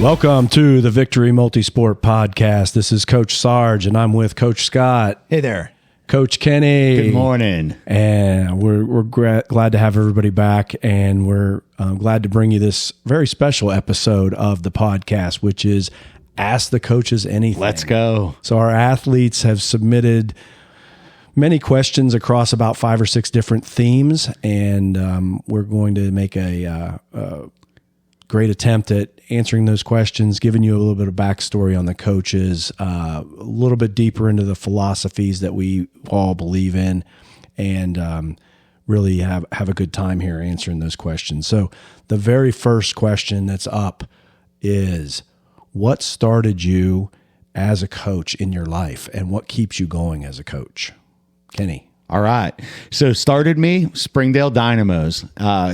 Welcome to the Victory Multisport podcast. This is Coach Sarge, and I'm with Coach Scott. Hey there. Coach Kenny. Good morning. And we're glad to have everybody back, and we're glad to bring you this very special episode of the podcast, which is Ask the Coaches Anything. Let's go. So our athletes have submitted many questions across about 5 or 6 different themes, and we're going to make a great attempt at answering those questions, giving you a little bit of backstory on the coaches, a little bit deeper into the philosophies that we all believe in, and really have a good time here answering those questions. So the very first question that's up is, what started you as a coach in your life, and what keeps you going as a coach? Kenny. All right. So started me, Springdale Dynamos.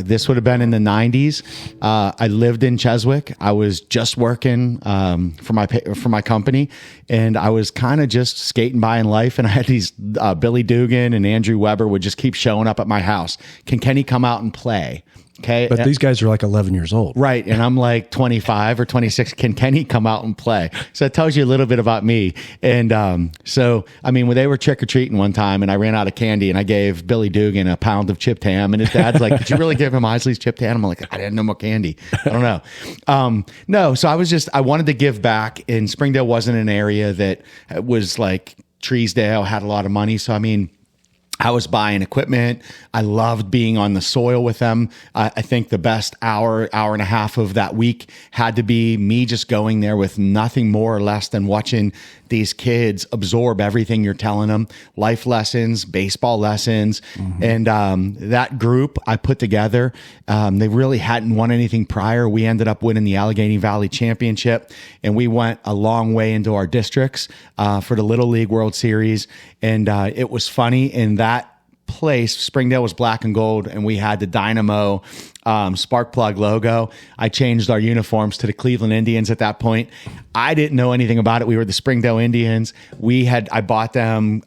This would have been in the 90s. I lived in Cheswick. I was just working for my company, and I was kind of just skating by in life. And I had these Billy Dugan and Andrew Weber would just keep showing up at my house. Can Kenny come out and play? Okay. But these guys are like 11 years old. Right. And I'm like 25 or 26. Can Kenny come out and play? So it tells you a little bit about me. And so, I mean, when they were trick-or-treating one time and I ran out of candy and I gave Billy Dugan a pound of chipped ham, and his dad's like, did you really give him Isley's chipped ham? I'm like, I didn't know more candy. I don't know. No. So I wanted to give back, and Springdale wasn't an area that was like Treesdale, had a lot of money. So, I mean, I was buying equipment. I loved being on the soil with them. I think the best hour and a half of that week had to be me just going there with nothing more or less than watching these kids absorb everything you're telling them, life lessons, baseball lessons. Mm-hmm. And that group I put together, they really hadn't won anything prior. We ended up winning the Allegheny Valley Championship, and we went a long way into our districts for the Little League World Series. And it was funny in that place. Springdale was black and gold, and we had the Dynamo spark plug logo. I changed our uniforms to the Cleveland Indians at that point. I didn't know anything about it. We were the Springdale Indians. I bought them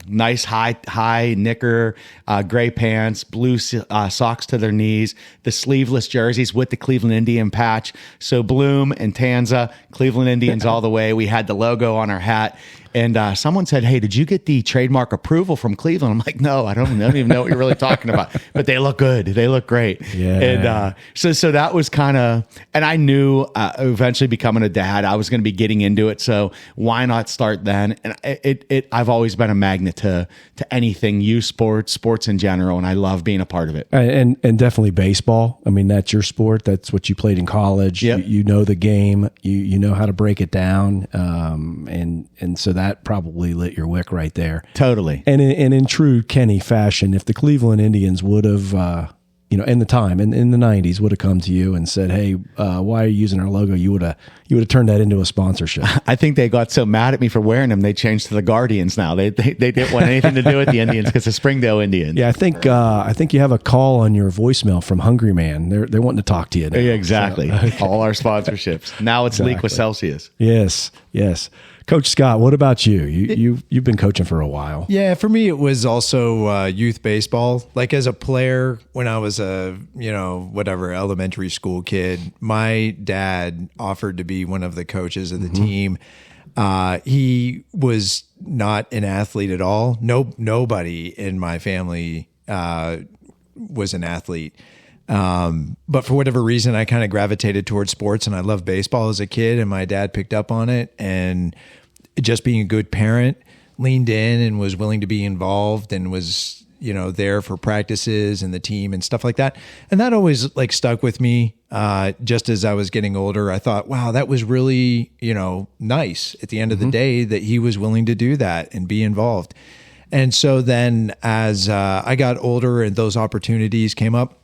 nice high knicker, gray pants, blue socks to their knees, the sleeveless jerseys with the Cleveland Indian patch. So Bloom and Tanza, Cleveland Indians all the way. We had the logo on our hat. And someone said, hey, did you get the trademark approval from Cleveland? I'm like, no, I don't even know what you're really talking about. But they look good. They look great. Yeah. And so that was kind of, and I knew eventually becoming a dad, I was going to be getting into it. So why not start then? And I've always been a magnet to anything, youth sports in general. And I love being a part of it. And definitely baseball. I mean, that's your sport. That's what you played in college. Yep. You know the game. You know how to break it down. And so that probably lit your wick right there. Totally. And in true Kenny fashion, if the Cleveland Indians would have, in the time, in the 90s, would have come to you and said, hey, why are you using our logo? You would have turned that into a sponsorship. I think they got so mad at me for wearing them, they changed to the Guardians now. They didn't want anything to do with the Indians because the Springdale Indians. Yeah, I think you have a call on your voicemail from Hungry Man. They're wanting to talk to you now. Yeah, exactly. So, okay. All our sponsorships. Now it's Exactly. Leak with Celsius. Yes. Coach Scott, what about you? You've been coaching for a while. Yeah, for me, it was also youth baseball. Like as a player, when I was a, elementary school kid, my dad offered to be one of the coaches of the team. He was not an athlete at all. Nobody in my family was an athlete. But for whatever reason, I kind of gravitated towards sports, and I loved baseball as a kid, and my dad picked up on it, and just being a good parent, leaned in and was willing to be involved and was, there for practices and the team and stuff like that. And that always stuck with me. Just as I was getting older, I thought, wow, that was really, nice at the end of the day that he was willing to do that and be involved. And so then as I got older and those opportunities came up,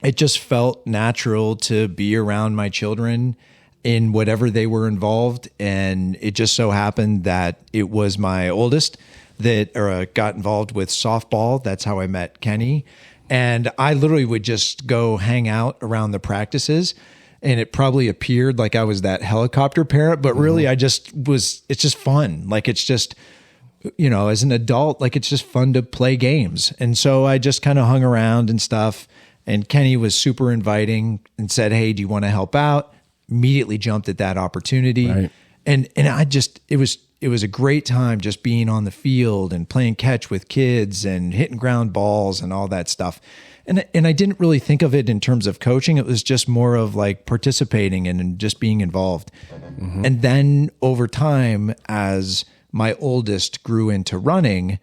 it just felt natural to be around my children in whatever they were involved. And it just so happened that it was my oldest that got involved with softball. That's how I met Kenny. And I literally would just go hang out around the practices. And it probably appeared like I was that helicopter parent, but really it's just fun. It's just, as an adult, it's just fun to play games. And so I just kind of hung around and stuff. And Kenny was super inviting and said, hey, do you want to help out? immediately jumped at that opportunity. Right. And it was a great time just being on the field and playing catch with kids and hitting ground balls and all that stuff. And I didn't really think of it in terms of coaching. It was just more of like participating and just being involved. Mm-hmm. And then over time, as my oldest grew into running,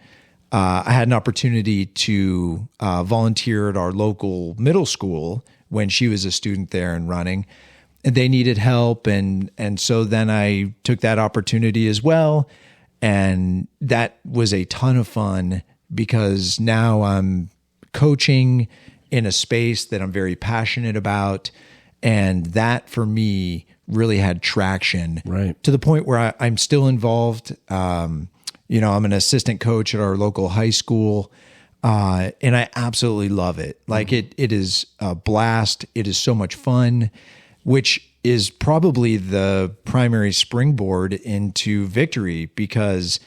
I had an opportunity to volunteer at our local middle school when she was a student there and running. And they needed help. And so then I took that opportunity as well. And that was a ton of fun because now I'm coaching in a space that I'm very passionate about. And that for me really had traction, right, to the point where I'm still involved. I'm an assistant coach at our local high school. And I absolutely love it. Like it is a blast. It is so much fun, which is probably the primary springboard into victory because,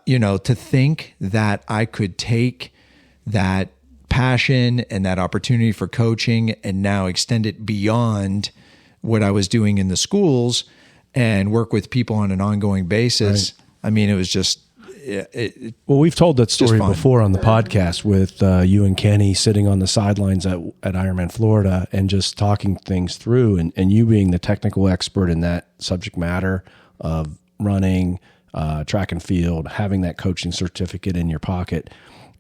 to think that I could take that passion and that opportunity for coaching and now extend it beyond what I was doing in the schools and work with people on an ongoing basis. Right. I mean, it was just, well, we've told that story before on the podcast with you and Kenny sitting on the sidelines at Ironman Florida and just talking things through and you being the technical expert in that subject matter of running, track and field, having that coaching certificate in your pocket.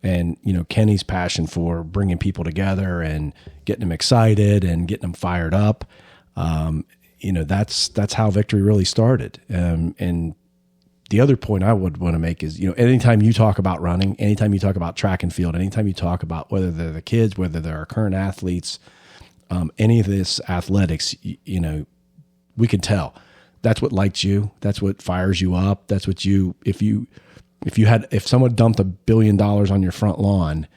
And, Kenny's passion for bringing people together and getting them excited and getting them fired up. That's how victory really started. And the other point I would want to make is, anytime you talk about running, anytime you talk about track and field, anytime you talk about whether they're the kids, whether they're our current athletes, any of this athletics, we can tell that's what lights you. That's what fires you up. That's what if someone dumped $1 billion on your front lawn,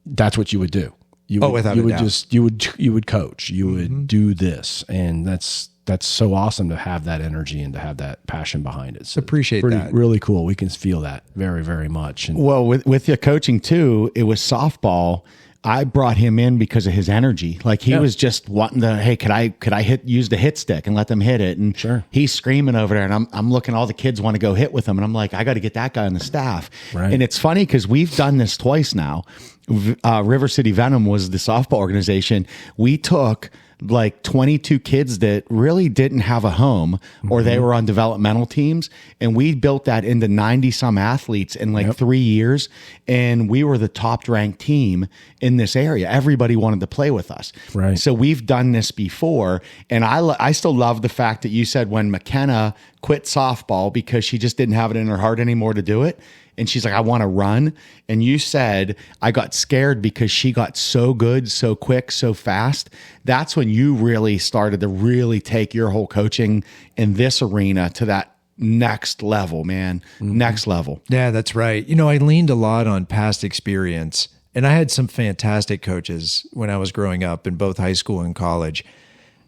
that's what you would do. You would coach, you would do this. And that's so awesome to have that energy and to have that passion behind it. So appreciate that. Really cool. We can feel that very, very much. And well, with your coaching too, it was softball. I brought him in because of his energy. Like he was just wanting to, hey, could I use the hit stick and let them hit it? And sure, he's screaming over there, and I'm looking. All the kids want to go hit with him, and I'm like, I got to get that guy on the staff. Right. And it's funny because we've done this twice now. River City Venom was the softball organization. We took like 22 kids that really didn't have a home or they were on developmental teams. And we built that into 90 some athletes in like 3 years. And we were the top ranked team in this area. Everybody wanted to play with us. Right. So we've done this before. And I still love the fact that you said when McKenna quit softball because she just didn't have it in her heart anymore to do it. And she's like, I want to run. And you said, I got scared because she got so good, so quick, so fast. That's when you really started to really take your whole coaching in this arena to that next level, man. Next level. Yeah, that's right. I leaned a lot on past experience. And I had some fantastic coaches when I was growing up in both high school and college.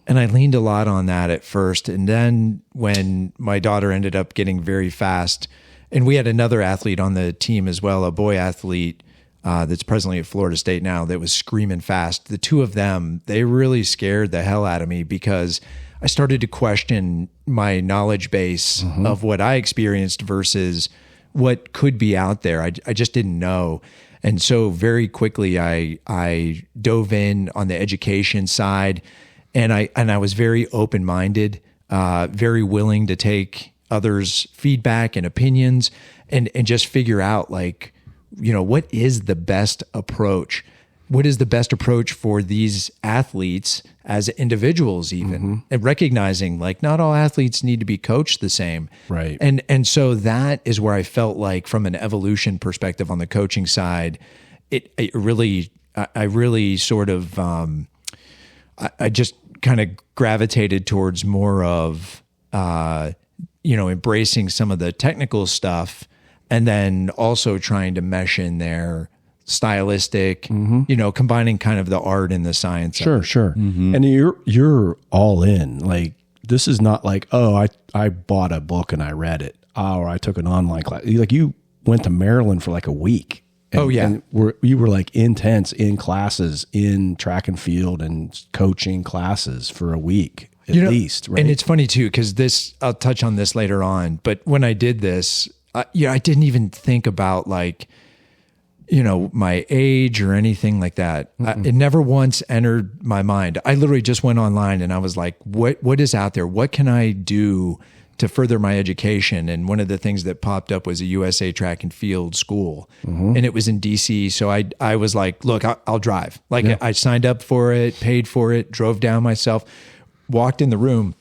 And I leaned a lot on that at first. And then when my daughter ended up getting very fast, and we had another athlete on the team as well, a boy athlete that's presently at Florida State now that was screaming fast. The two of them, they really scared the hell out of me because I started to question my knowledge base of what I experienced versus what could be out there. I just didn't know. And so very quickly I dove in on the education side, and I was very open-minded, very willing to take others' feedback and opinions and just figure out what is the best approach? What is the best approach for these athletes as individuals even? And recognizing not all athletes need to be coached the same. Right. And so that is where I felt like from an evolution perspective on the coaching side, I really sort of, I just kind of gravitated towards more of, embracing some of the technical stuff and then also trying to mesh in their stylistic, combining kind of the art and the science. Sure. And you're all in. Like, this is not like, oh, I bought a book and I read it. Or I took an online class. Like, you went to Maryland for like a week. And you were like intense in classes, in track and field and coaching classes for a week. at least, right? And it's funny too, because I'll touch on this later on, but when I did this, I didn't even think about like, my age or anything like that. It never once entered my mind. I literally just went online and I was like, what is out there? What can I do to further my education? And one of the things that popped up was a USA track and field school, and it was in DC. So I was like, look, I'll drive. Like I signed up for it, paid for it, drove down myself, walked in the room,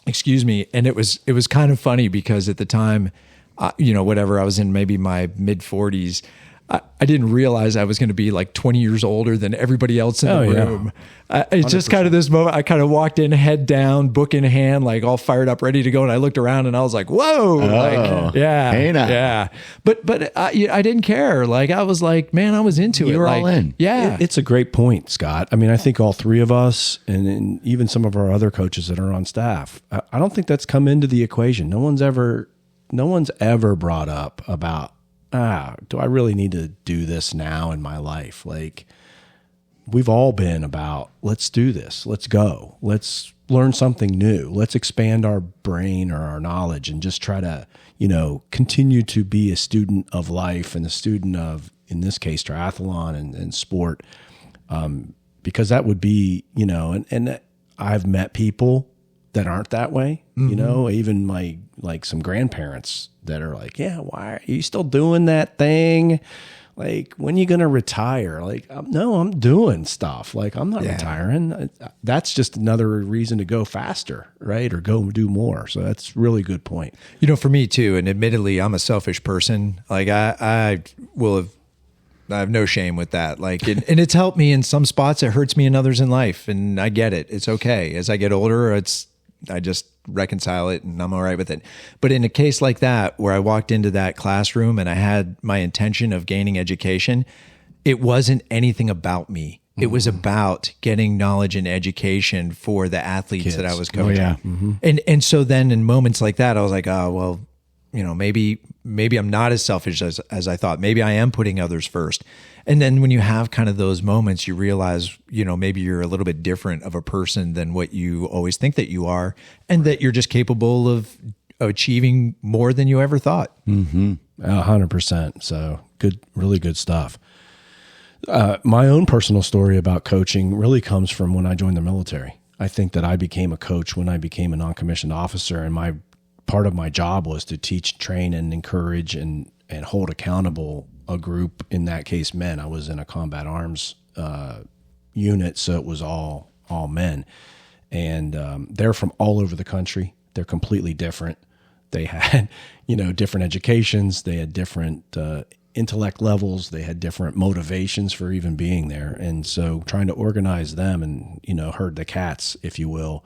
and it was kind of funny because at the time, I was in maybe my mid 40s. I didn't realize I was going to be like 20 years older than everybody else in the room. It's just kind of this moment. I kind of walked in, head down, book in hand, like all fired up, ready to go. And I looked around and I was like, whoa, yeah. But I didn't care. Like I was like, man, I was into it. You were all in. Yeah. It's a great point, Scott. I mean, I think all three of us and even some of our other coaches that are on staff, I don't think that's come into the equation. No one's ever brought up about, do I really need to do this now in my life? Like we've all been about, let's do this. Let's go. Let's learn something new. Let's expand our brain or our knowledge and just try to, continue to be a student of life and a student of, in this case, triathlon and sport. Because that would be, and I've met people that aren't that way, even like some grandparents that are like, yeah, why are you still doing that thing? Like, when you going to retire? Like, no, I'm doing stuff. Like, I'm not retiring. That's just another reason to go faster, right? Or go do more. So that's really good point. For me too, and admittedly, I'm a selfish person. Like I have no shame with that. Like, and it's helped me in some spots. It hurts me in others in life. And I get it. It's okay. As I get older, I just reconcile it and I'm all right with it. But in a case like that, where I walked into that classroom and I had my intention of gaining education, it wasn't anything about me. It was about getting knowledge and education for the athletes that I was coaching. Oh, yeah. And so then in moments like that, I was like, oh, well, maybe I'm not as selfish as I thought. Maybe I am putting others first. And then when you have kind of those moments, you realize, maybe you're a little bit different of a person than what you always think that you are, and that you're just capable of achieving more than you ever thought. 100%. So good, really good stuff. My own personal story about coaching really comes from when I joined the military. I think that I became a coach when I became a non-commissioned officer, and part of my job was to teach, train, and encourage and hold accountable a group, in that case, men. I was in a combat arms unit, so it was all men. And they're from all over the country. They're completely different. They had, different educations. They had different intellect levels. They had different motivations for even being there. And so trying to organize them and, herd the cats, if you will,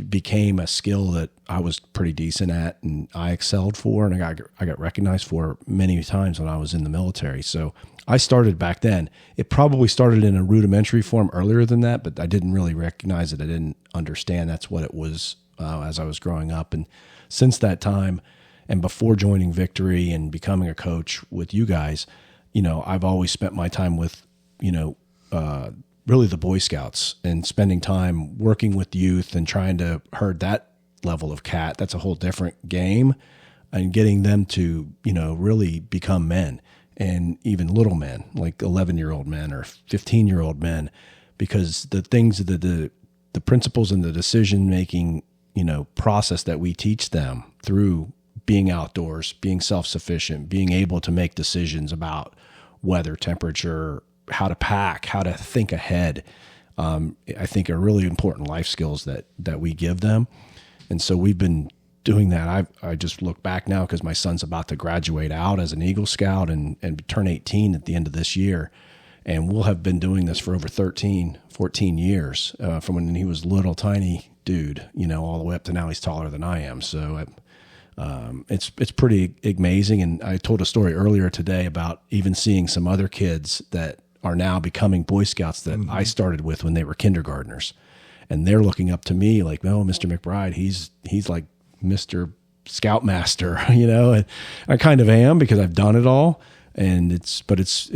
became a skill that I was pretty decent at and I excelled for, and I got recognized for many times when I was in the military. So I started back then. It probably started in a rudimentary form earlier than that, but I didn't really recognize it. I didn't understand that's what it was as I was growing up. And since that time, and before joining Victory and becoming a coach with you guys, I've always spent my time with, really the Boy Scouts and spending time working with youth and trying to herd that level of cat. That's a whole different game, and getting them to, really become men, and even little men, like 11-year-old men or 15-year-old men, because the things that the principles and the decision-making, process that we teach them through being outdoors, being self-sufficient, being able to make decisions about weather, temperature, how to pack, how to think ahead, I think are really important life skills that we give them. And so we've been doing that. I just look back now because my son's about to graduate out as an Eagle Scout and turn 18 at the end of this year. And we'll have been doing this for over 13, 14 years, from when he was a little tiny dude, all the way up to now he's taller than I am. So it's pretty amazing. And I told a story earlier today about even seeing some other kids that are now becoming Boy Scouts that I started with when they were kindergartners, and they're looking up to me like, oh, Mr. McBride, he's like Mr. Scoutmaster, and I kind of am because I've done it all. And it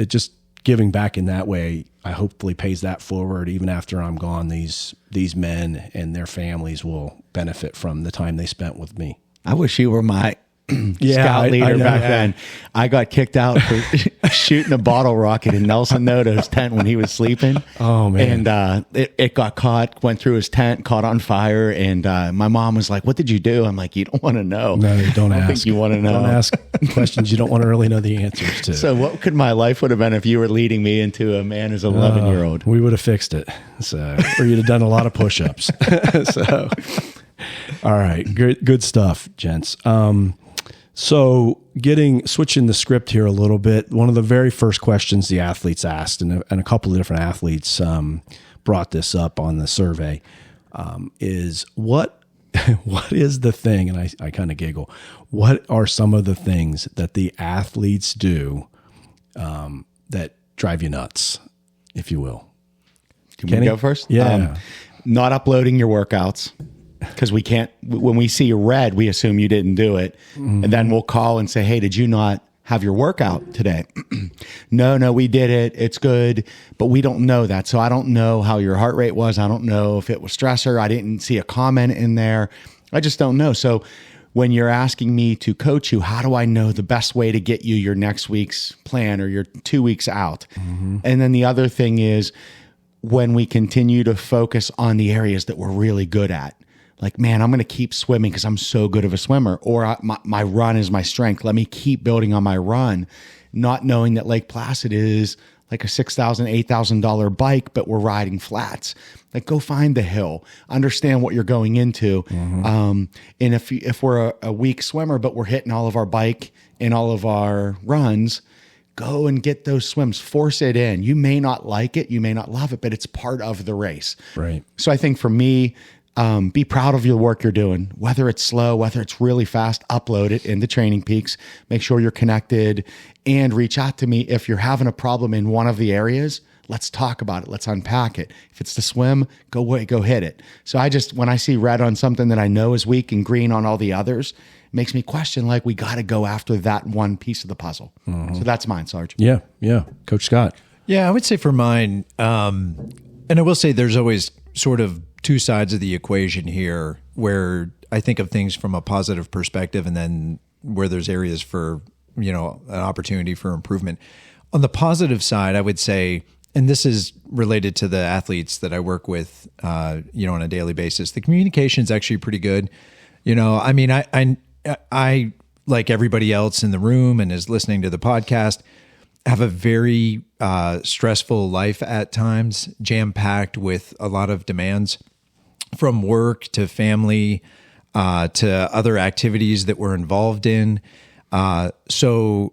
just giving back in that way, I hopefully pays that forward. Even after I'm gone, these men and their families will benefit from the time they spent with me. I wish you were my scout leader back then. I got kicked out for shooting a bottle rocket in Nelson Noto's tent when he was sleeping. Oh, man. And it got caught, went through his tent, caught on fire. And my mom was like, "What did you do?" I'm like, "You don't want to know." No, you don't I ask. think you want to know. Don't ask questions you don't want to really know the answers to. So what could my life would have been if you were leading me into a man as 11-year-old? We would have fixed it. So, or you'd have done a lot of push-ups. So, all right. Good stuff, gents. So switching the script here a little bit, one of the very first questions the athletes asked, and a couple of different athletes brought this up on the survey, is what is the thing, and I kind of giggle, what are some of the things that the athletes do that drive you nuts, if you will? Can we go first? Yeah. Not uploading your workouts. Because we can't, when we see red, we assume you didn't do it. Mm-hmm. And then we'll call and say, "Hey, did you not have your workout today?" No, we did it. It's good. But we don't know that. So I don't know how your heart rate was. I don't know if it was stressor. I didn't see a comment in there. I just don't know. So when you're asking me to coach you, how do I know the best way to get you your next week's plan or your 2 weeks out? Mm-hmm. And then the other thing is when we continue to focus on the areas that we're really good at. Like, man, I'm going to keep swimming because I'm so good of a swimmer, or my run is my strength. Let me keep building on my run, not knowing that Lake Placid is like a $6,000, $8,000 bike, but we're riding flats. Like, go find the hill, understand what you're going into. Mm-hmm. And if we're a weak swimmer, but we're hitting all of our bike and all of our runs, go and get those swims, force it in. You may not like it, you may not love it, but it's part of the race. Right. So I think for me, be proud of your work you're doing, whether it's slow, whether it's really fast, upload it into Training Peaks, make sure you're connected, and reach out to me if you're having a problem in one of the areas. Let's talk about it. Let's unpack it. If it's the swim, go hit it. So when I see red on something that I know is weak and green on all the others, it makes me question, like, we got to go after that one piece of the puzzle. Mm-hmm. So that's mine, Sarge. Yeah. Coach Scott. Yeah, I would say for mine, and I will say there's always sort of two sides of the equation here, where I think of things from a positive perspective and then where there's areas for, an opportunity for improvement. On the positive side, I would say, and this is related to the athletes that I work with, on a daily basis, the communication is actually pretty good. I like everybody else in the room and is listening to the podcast, have a very stressful life at times, jam-packed with a lot of demands from work to family to other activities that we're involved in. So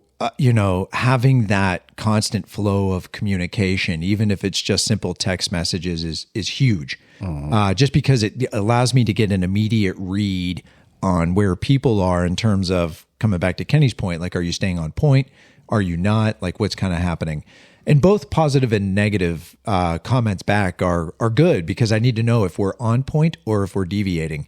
having that constant flow of communication, even if it's just simple text messages, is huge. Just because it allows me to get an immediate read on where people are in terms of, coming back to Kenny's point, like, are you staying on point? Are you not? Like, what's kind of happening? And both positive and negative comments back are good, because I need to know if we're on point or if we're deviating.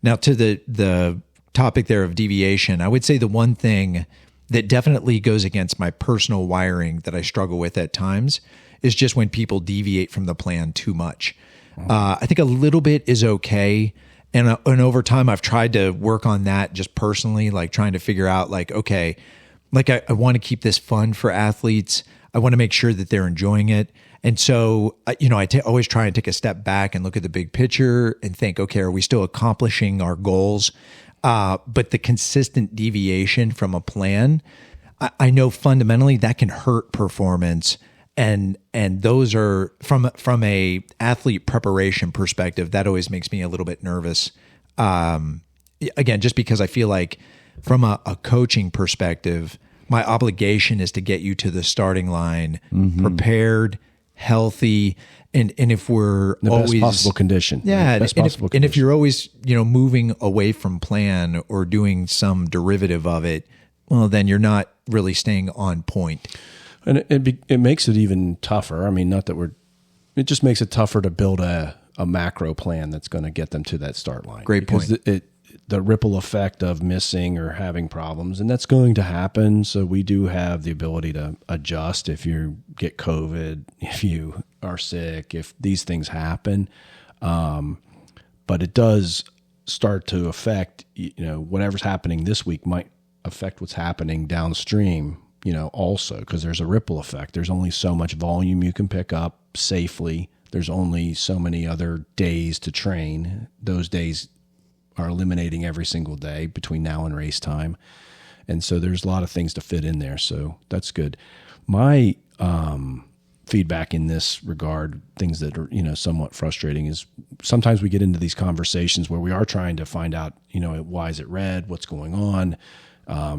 Now, to the topic there of deviation, I would say the one thing that definitely goes against my personal wiring that I struggle with at times is just when people deviate from the plan too much. I think a little bit is okay. And over time, I've tried to work on that just personally, like trying to figure out, like, okay, like I want to keep this fun for athletes. I want to make sure that they're enjoying it. And so, I always try and take a step back and look at the big picture and think, okay, are we still accomplishing our goals? But the consistent deviation from a plan, I know fundamentally that can hurt performance. And those are from a athlete preparation perspective, that always makes me a little bit nervous. Again, just because I feel like from a coaching perspective, my obligation is to get you to the starting line, prepared, healthy, and if we're the always best possible condition. Yeah, best and possible if you're always moving away from plan or doing some derivative of it, well, then you're not really staying on point. And it makes it even tougher. I mean, it just makes it tougher to build a macro plan that's going to get them to that start line. Great point. Because the ripple effect of missing or having problems, and that's going to happen. So we do have the ability to adjust if you get COVID, if you are sick, if these things happen. But it does start to affect, whatever's happening this week might affect what's happening downstream, also, because there's a ripple effect. There's only so much volume you can pick up safely. There's only so many other days to train. Those days are eliminating every single day between now and race time. And so there's a lot of things to fit in there. So that's good. My feedback in this regard, things that are, somewhat frustrating, is sometimes we get into these conversations where we are trying to find out, why is it red? What's going on?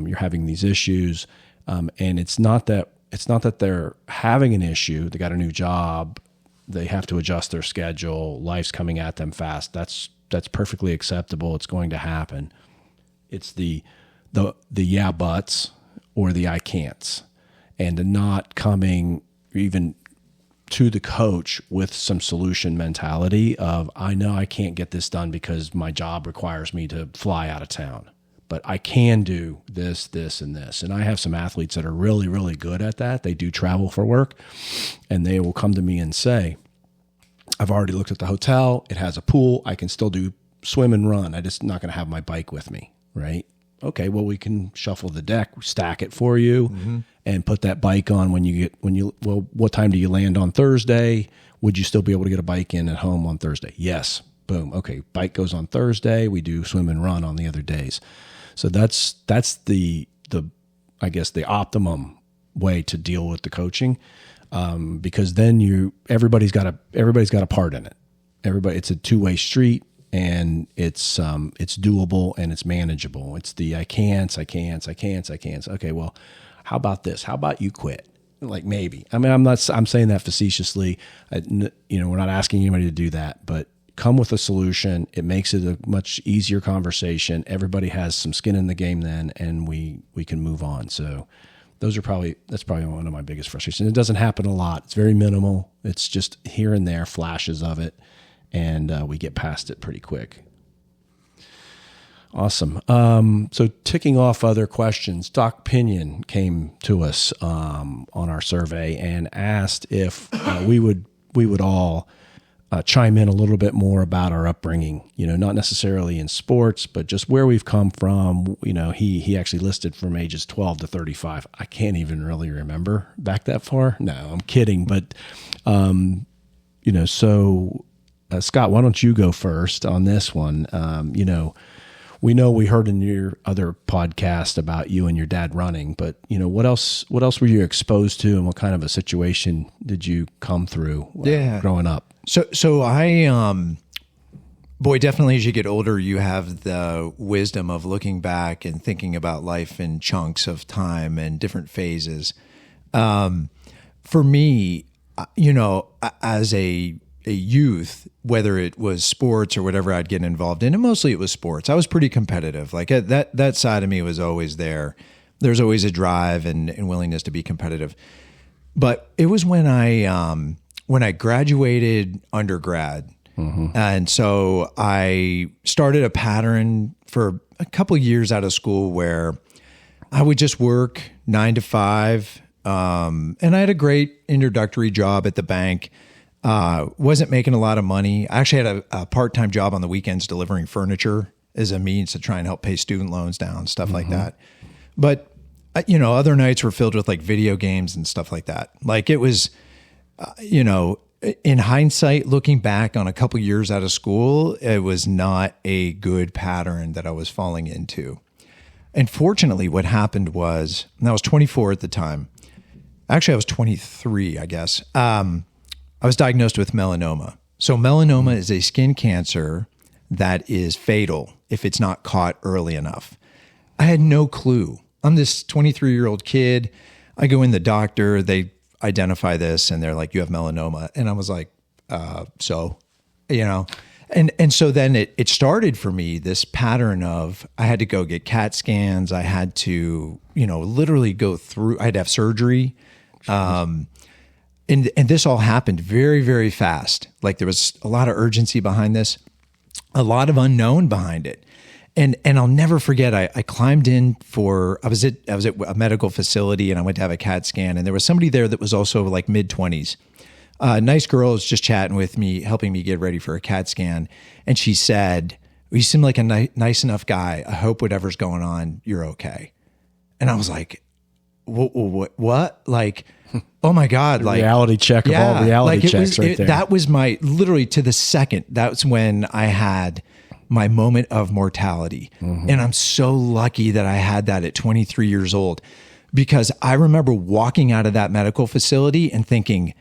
You're having these issues. And it's not that they're having an issue. They got a new job. They have to adjust their schedule. Life's coming at them fast. That's perfectly acceptable. It's going to happen. It's the yeah buts or the I can'ts, and the not coming even to the coach with some solution mentality of, I know I can't get this done because my job requires me to fly out of town, but I can do this, this, and this. And I have some athletes that are really, really good at that. They do travel for work, and they will come to me and say, I've already looked at the hotel. It has a pool. I can still do swim and run. I just not going to have my bike with me. Right. Okay. Well, we can shuffle the deck, stack it for you, and put that bike on what time do you land on Thursday? Would you still be able to get a bike in at home on Thursday? Yes. Boom. Okay. Bike goes on Thursday. We do swim and run on the other days. So that's the I guess the optimum way to deal with the coaching. Because then everybody's got a part in it. It's a two-way street, and it's doable and it's manageable. It's the I can't. Okay, well, how about this? How about you quit? Like, maybe. I mean, I'm saying that facetiously. We're not asking anybody to do that, but come with a solution. It makes it a much easier conversation. Everybody has some skin in the game then, and we can move on. So that's probably one of my biggest frustrations. It doesn't happen a lot. It's very minimal. It's just here and there, flashes of it, and we get past it pretty quick. Awesome. So ticking off other questions, Doc Pinion came to us on our survey and asked if we would all chime in a little bit more about our upbringing, not necessarily in sports, but just where we've come from. He actually listed from ages 12 to 35. I can't even really remember back that far. No, I'm kidding. But, so Scott, why don't you go first on this one? We heard in your other podcast about you and your dad running, but what else were you exposed to, and what kind of a situation did you come through growing up? So I, definitely as you get older, you have the wisdom of looking back and thinking about life in chunks of time and different phases. For me, as a youth, whether it was sports or whatever I'd get involved in, and mostly it was sports, I was pretty competitive. Like that side of me was always there. There's always a drive and willingness to be competitive. But it was when I graduated undergrad. And so I started a pattern for a couple of years out of school where I would just work 9 to 5. And I had a great introductory job at the bank. Wasn't making a lot of money. I actually had a part-time job on the weekends delivering furniture as a means to try and help pay student loans down, stuff like that. But, other nights were filled with like video games and stuff like that. Like it was, in hindsight, looking back on a couple years out of school, it was not a good pattern that I was falling into. And fortunately, what happened was, and I was 24 at the time. Actually, I was 23, I guess. I was diagnosed with melanoma. So melanoma is a skin cancer that is fatal if it's not caught early enough. I had no clue. I'm this 23-year-old kid. I go in the doctor, they identify this, and they're like, you have melanoma. And I was like, And so then it started for me, this pattern of I had to go get CAT scans. I had to, literally go through, I had to have surgery. And this all happened very, very fast. Like there was a lot of urgency behind this, a lot of unknown behind it. And I'll never forget, I climbed in I was at a medical facility, and I went to have a CAT scan, and there was somebody there that was also like mid-20s. Nice girl was just chatting with me, helping me get ready for a CAT scan. And she said, "You seem like a nice enough guy. I hope whatever's going on, you're okay." And I was like, what? Like, oh my God. Like reality check of all reality checks right there. That was literally to the second. That's when I had my moment of mortality. And I'm so lucky that I had that at 23 years old, because I remember walking out of that medical facility and thinking,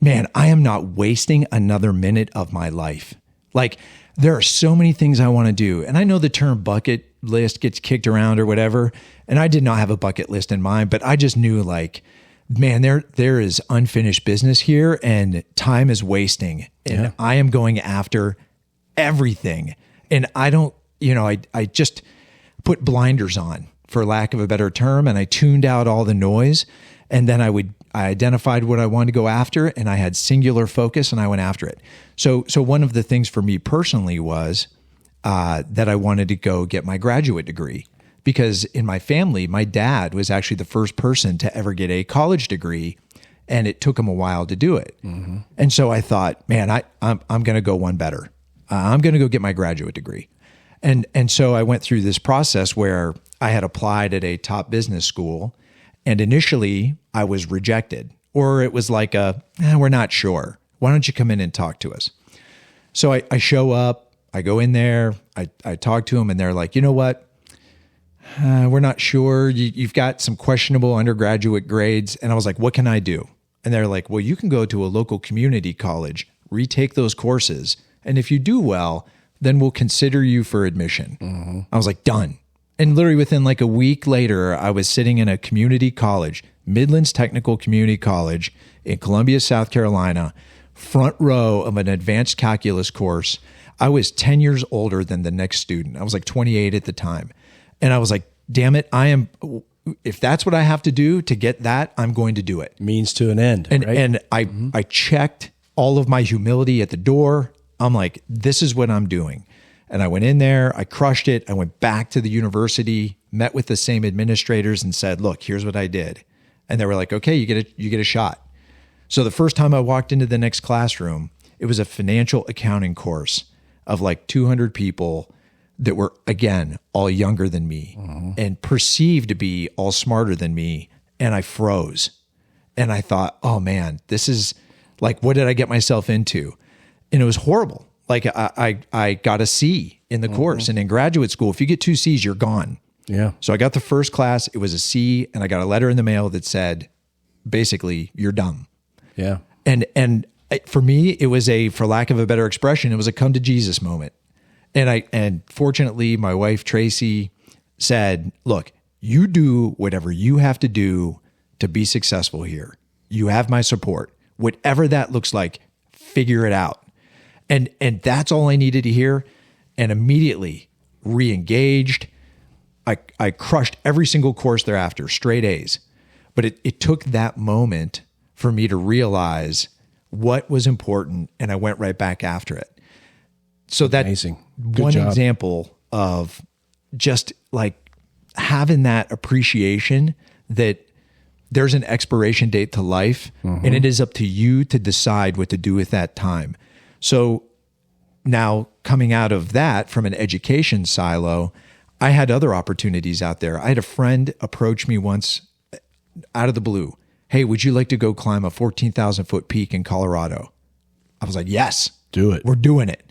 man, I am not wasting another minute of my life. Like, there are so many things I want to do. And I know the term bucket list gets kicked around or whatever. And I did not have a bucket list in mind, but I just knew, like, man, there is unfinished business here, and time is wasting, and I am going after everything. And I don't, I just put blinders on, for lack of a better term, and I tuned out all the noise. And then I identified what I wanted to go after, and I had singular focus, and I went after it. So one of the things for me personally was that I wanted to go get my graduate degree, because in my family, my dad was actually the first person to ever get a college degree, and it took him a while to do it. And so I thought, man, I'm going to go one better. I'm going to go get my graduate degree. And so I went through this process where I had applied at a top business school, and initially I was rejected, or it was like we're not sure. Why don't you come in and talk to us? So I show up, I go in there, I talk to them, and they're like, you know what? We're not sure. You've got some questionable undergraduate grades. And I was like, what can I do? And they're like, well, you can go to a local community college, retake those courses. And if you do well, then we'll consider you for admission. I was like, done. And literally within like a week later, I was sitting in a community college, Midlands Technical Community College in Columbia, South Carolina, front row of an advanced calculus course. I was 10 years older than the next student. I was like 28 at the time. And I was like, damn it, if that's what I have to do to get that, I'm going to do it. Means to an end. And, right? and I checked all of my humility at the door. I'm like, this is what I'm doing. And I went in there, I crushed it. I went back to the university, met with the same administrators, and said, look, here's what I did. And they were like, okay, you get a shot. So the first time I walked into the next classroom, it was a financial accounting course of like 200 people that were, again, all younger than me and perceived to be all smarter than me. And I froze. And I thought, oh man, this is like, what did I get myself into? And it was horrible. Like I got a C in the course, and in graduate school, if you get 2 C's, you're gone. Yeah. So I got the first class, it was a C, and I got a letter in the mail that said, basically, you're dumb. Yeah. And for me, it was for lack of a better expression, it was a come to Jesus moment. And fortunately, my wife, Tracy, said, look, you do whatever you have to do to be successful here. You have my support. Whatever that looks like, figure it out. And that's all I needed to hear. And immediately re-engaged. I crushed every single course thereafter, straight A's. But it took that moment for me to realize what was important, and I went right back after it. So that's amazing. Good one job. example of just like having that appreciation that there's an expiration date to life, and it is up to you to decide what to do with that time. So now coming out of that from an education silo, I had other opportunities out there. I had a friend approach me once out of the blue. Hey, would you like to go climb a 14,000 foot peak in Colorado? I was like, yes, Do it. We're doing it.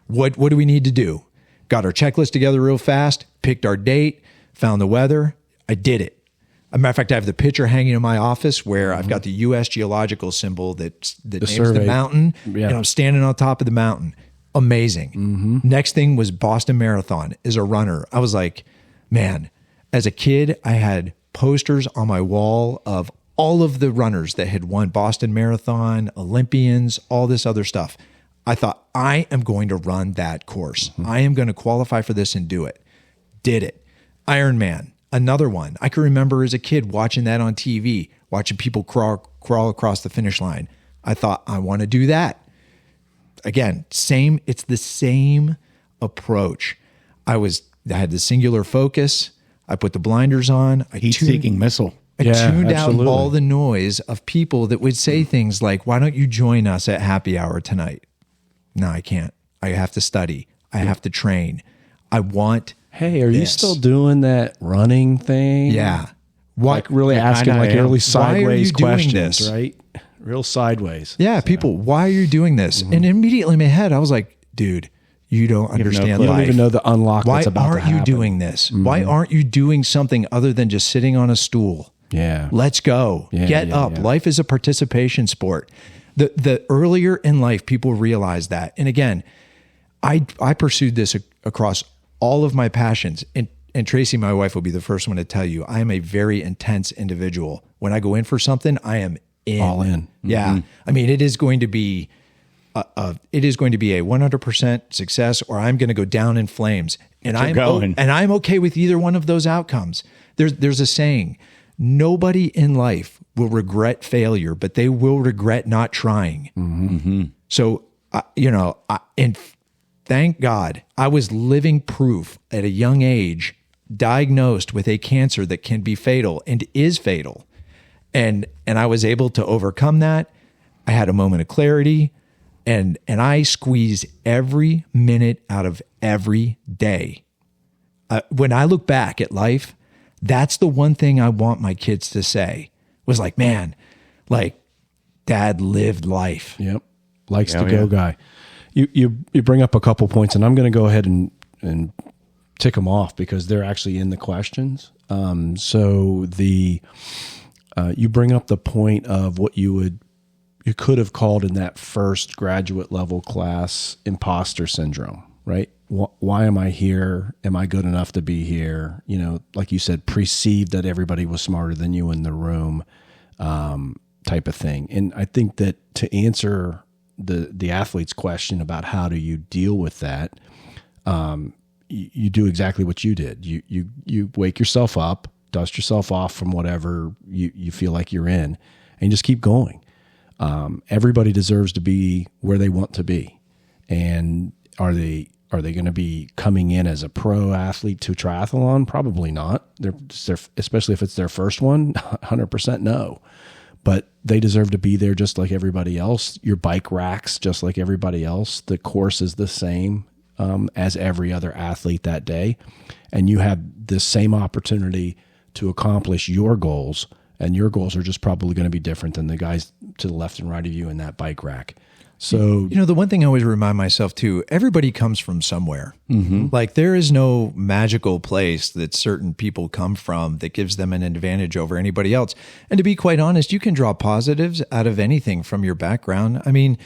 What do we need to do? Got our checklist together real fast, picked our date, found the weather. I did it. As a matter of fact, I have the picture hanging in my office where I've got the U.S. geological symbol that names survey. the mountain, Yeah. and I'm standing on top of the mountain. Amazing. Next thing was Boston Marathon. As a runner, I was like, man, as a kid, I had posters on my wall of all of the runners that had won Boston Marathon, Olympians, all this other stuff. I thought, I am going to run that course. I am going to qualify for this and do it. Did it. Ironman, another one. I can remember as a kid watching that on TV, watching people crawl across the finish line. I thought, I want to do that. Again, it's the same approach. I was had the singular focus. I put the blinders on. Heat-seeking missile. I tuned absolutely. out all the noise of people that would say things like, why don't you join us at happy hour tonight? No, I can't. I have to study. I have to train. I want Hey, are you this. still doing that running thing? Yeah. Why, Like really asking I like am. really Why are sideways you doing questions, this? right? Real sideways. yeah, people, why are you doing this? And immediately in my head, I was like, dude, you don't understand You life. don't even know the unlock Why that's about to aren't you happen. doing this? Why aren't you doing something other than just sitting on a stool? Yeah. Let's go. Yeah, Get yeah, up. yeah. Life is a participation sport. The earlier in life people realize that. And again, I pursued this across all of my passions. And Tracy, my wife, will be the first one to tell you, I am a very intense individual. When I go in for something, I am in. All in. Yeah. I mean, it is going to be a 100% success, or I'm going to go down in flames. And I'm okay with either one of those outcomes. There's a saying, nobody in life will regret failure, but they will regret not trying. So, and thank God I was living proof at a young age, diagnosed with a cancer that can be fatal and is fatal. And I was able to overcome that. I had a moment of clarity, and I squeezed every minute out of every day. When I look back at life, that's the one thing I want my kids to say was like, man, like dad lived life. Yep. Likes to go guy. You bring up a couple points, and I'm going to go ahead and tick them off because they're actually in the questions. So you bring up the point of what you could have called in that first graduate level class imposter syndrome, right? Why am I here? Am I good enough to be here? You know, like you said, perceived that everybody was smarter than you in the room, type of thing. And I think that to answer the athlete's question about how do you deal with that, you do exactly what you did. You wake yourself up, dust yourself off from whatever you feel like you're in, and just keep going. Everybody deserves to be where they want to be. And are they going to be coming in as a pro athlete to triathlon? Probably not. They're especially if it's their first one, 100% no. But they deserve to be there just like everybody else. Your bike racks just like everybody else. The course is the same as every other athlete that day. And you have this same opportunity to accomplish your goals. And your goals are just probably going to be different than the guys to the left and right of you in that bike rack. So, the one thing I always remind myself too, everybody comes from somewhere. Like there is no magical place that certain people come from that gives them an advantage over anybody else. And to be quite honest, you can draw positives out of anything from your background. I mean,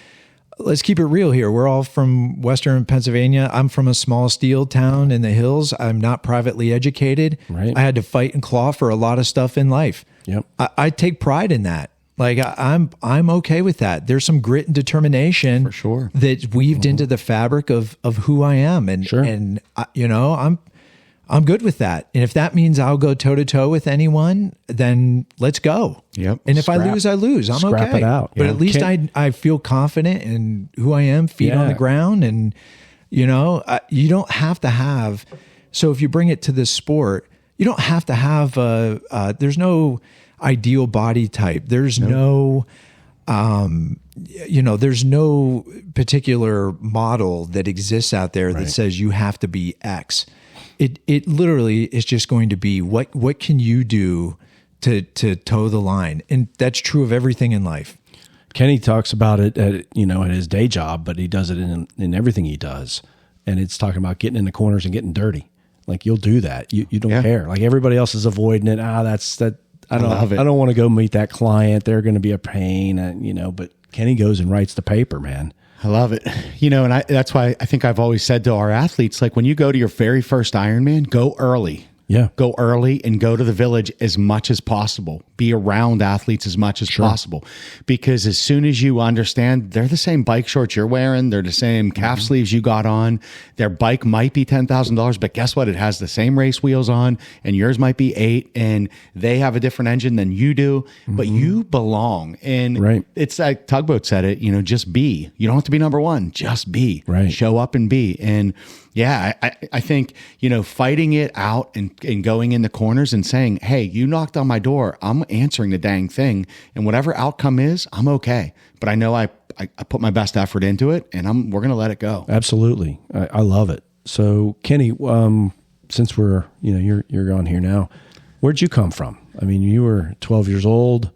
let's keep it real here. We're all from Western Pennsylvania. I'm from a small steel town in the hills. I'm not privately educated. Right. I had to fight and claw for a lot of stuff in life. Yep. I take pride in that. Like I'm okay with that. There's some grit and determination For sure. that weaved into the fabric of who I am. And, Sure. and I'm good with that. And if that means I'll go toe to toe with anyone, then let's go. Yep. And if I lose, I lose. I'm Scrap okay. it out. But Yeah. at least I feel confident in who I am, feet on Yeah. the ground. And, you don't have to have, so if you bring it to this sport, you don't have to have, there's no ideal body type. There's no there's no particular model that exists out there that says you have to be X. It literally is just going to be what can you do to toe the line, and that's true of everything in life. Kenny talks about it at his day job, but he does it in everything he does. And it's talking about getting in the corners and getting dirty. Like you'll do that. You don't care. Like everybody else is avoiding it. I don't want to go meet that client. They're going to be a pain, but Kenny goes and writes the paper, man. I love it. And that's why I think I've always said to our athletes, like when you go to your very first Ironman, go early. Yeah. Go early and go to the village as much as possible. Be around athletes as much as possible. Because as soon as you understand they're the same bike shorts you're wearing, they're the same calf sleeves you got on, their bike might be $10,000, but guess what? It has the same race wheels on and yours might be 8 and they have a different engine than you do, but you belong. And it's like Tugboat said it, just be. You don't have to be number one, just be. Right. Show up and be. And Yeah, I think, fighting it out and going in the corners and saying, hey, you knocked on my door. I'm answering the dang thing. And whatever outcome is, I'm okay. But I know I put my best effort into it, and we're going to let it go. Absolutely. I love it. So Kenny, since we're, you're on here now, where'd you come from? I mean, you were 12 years old.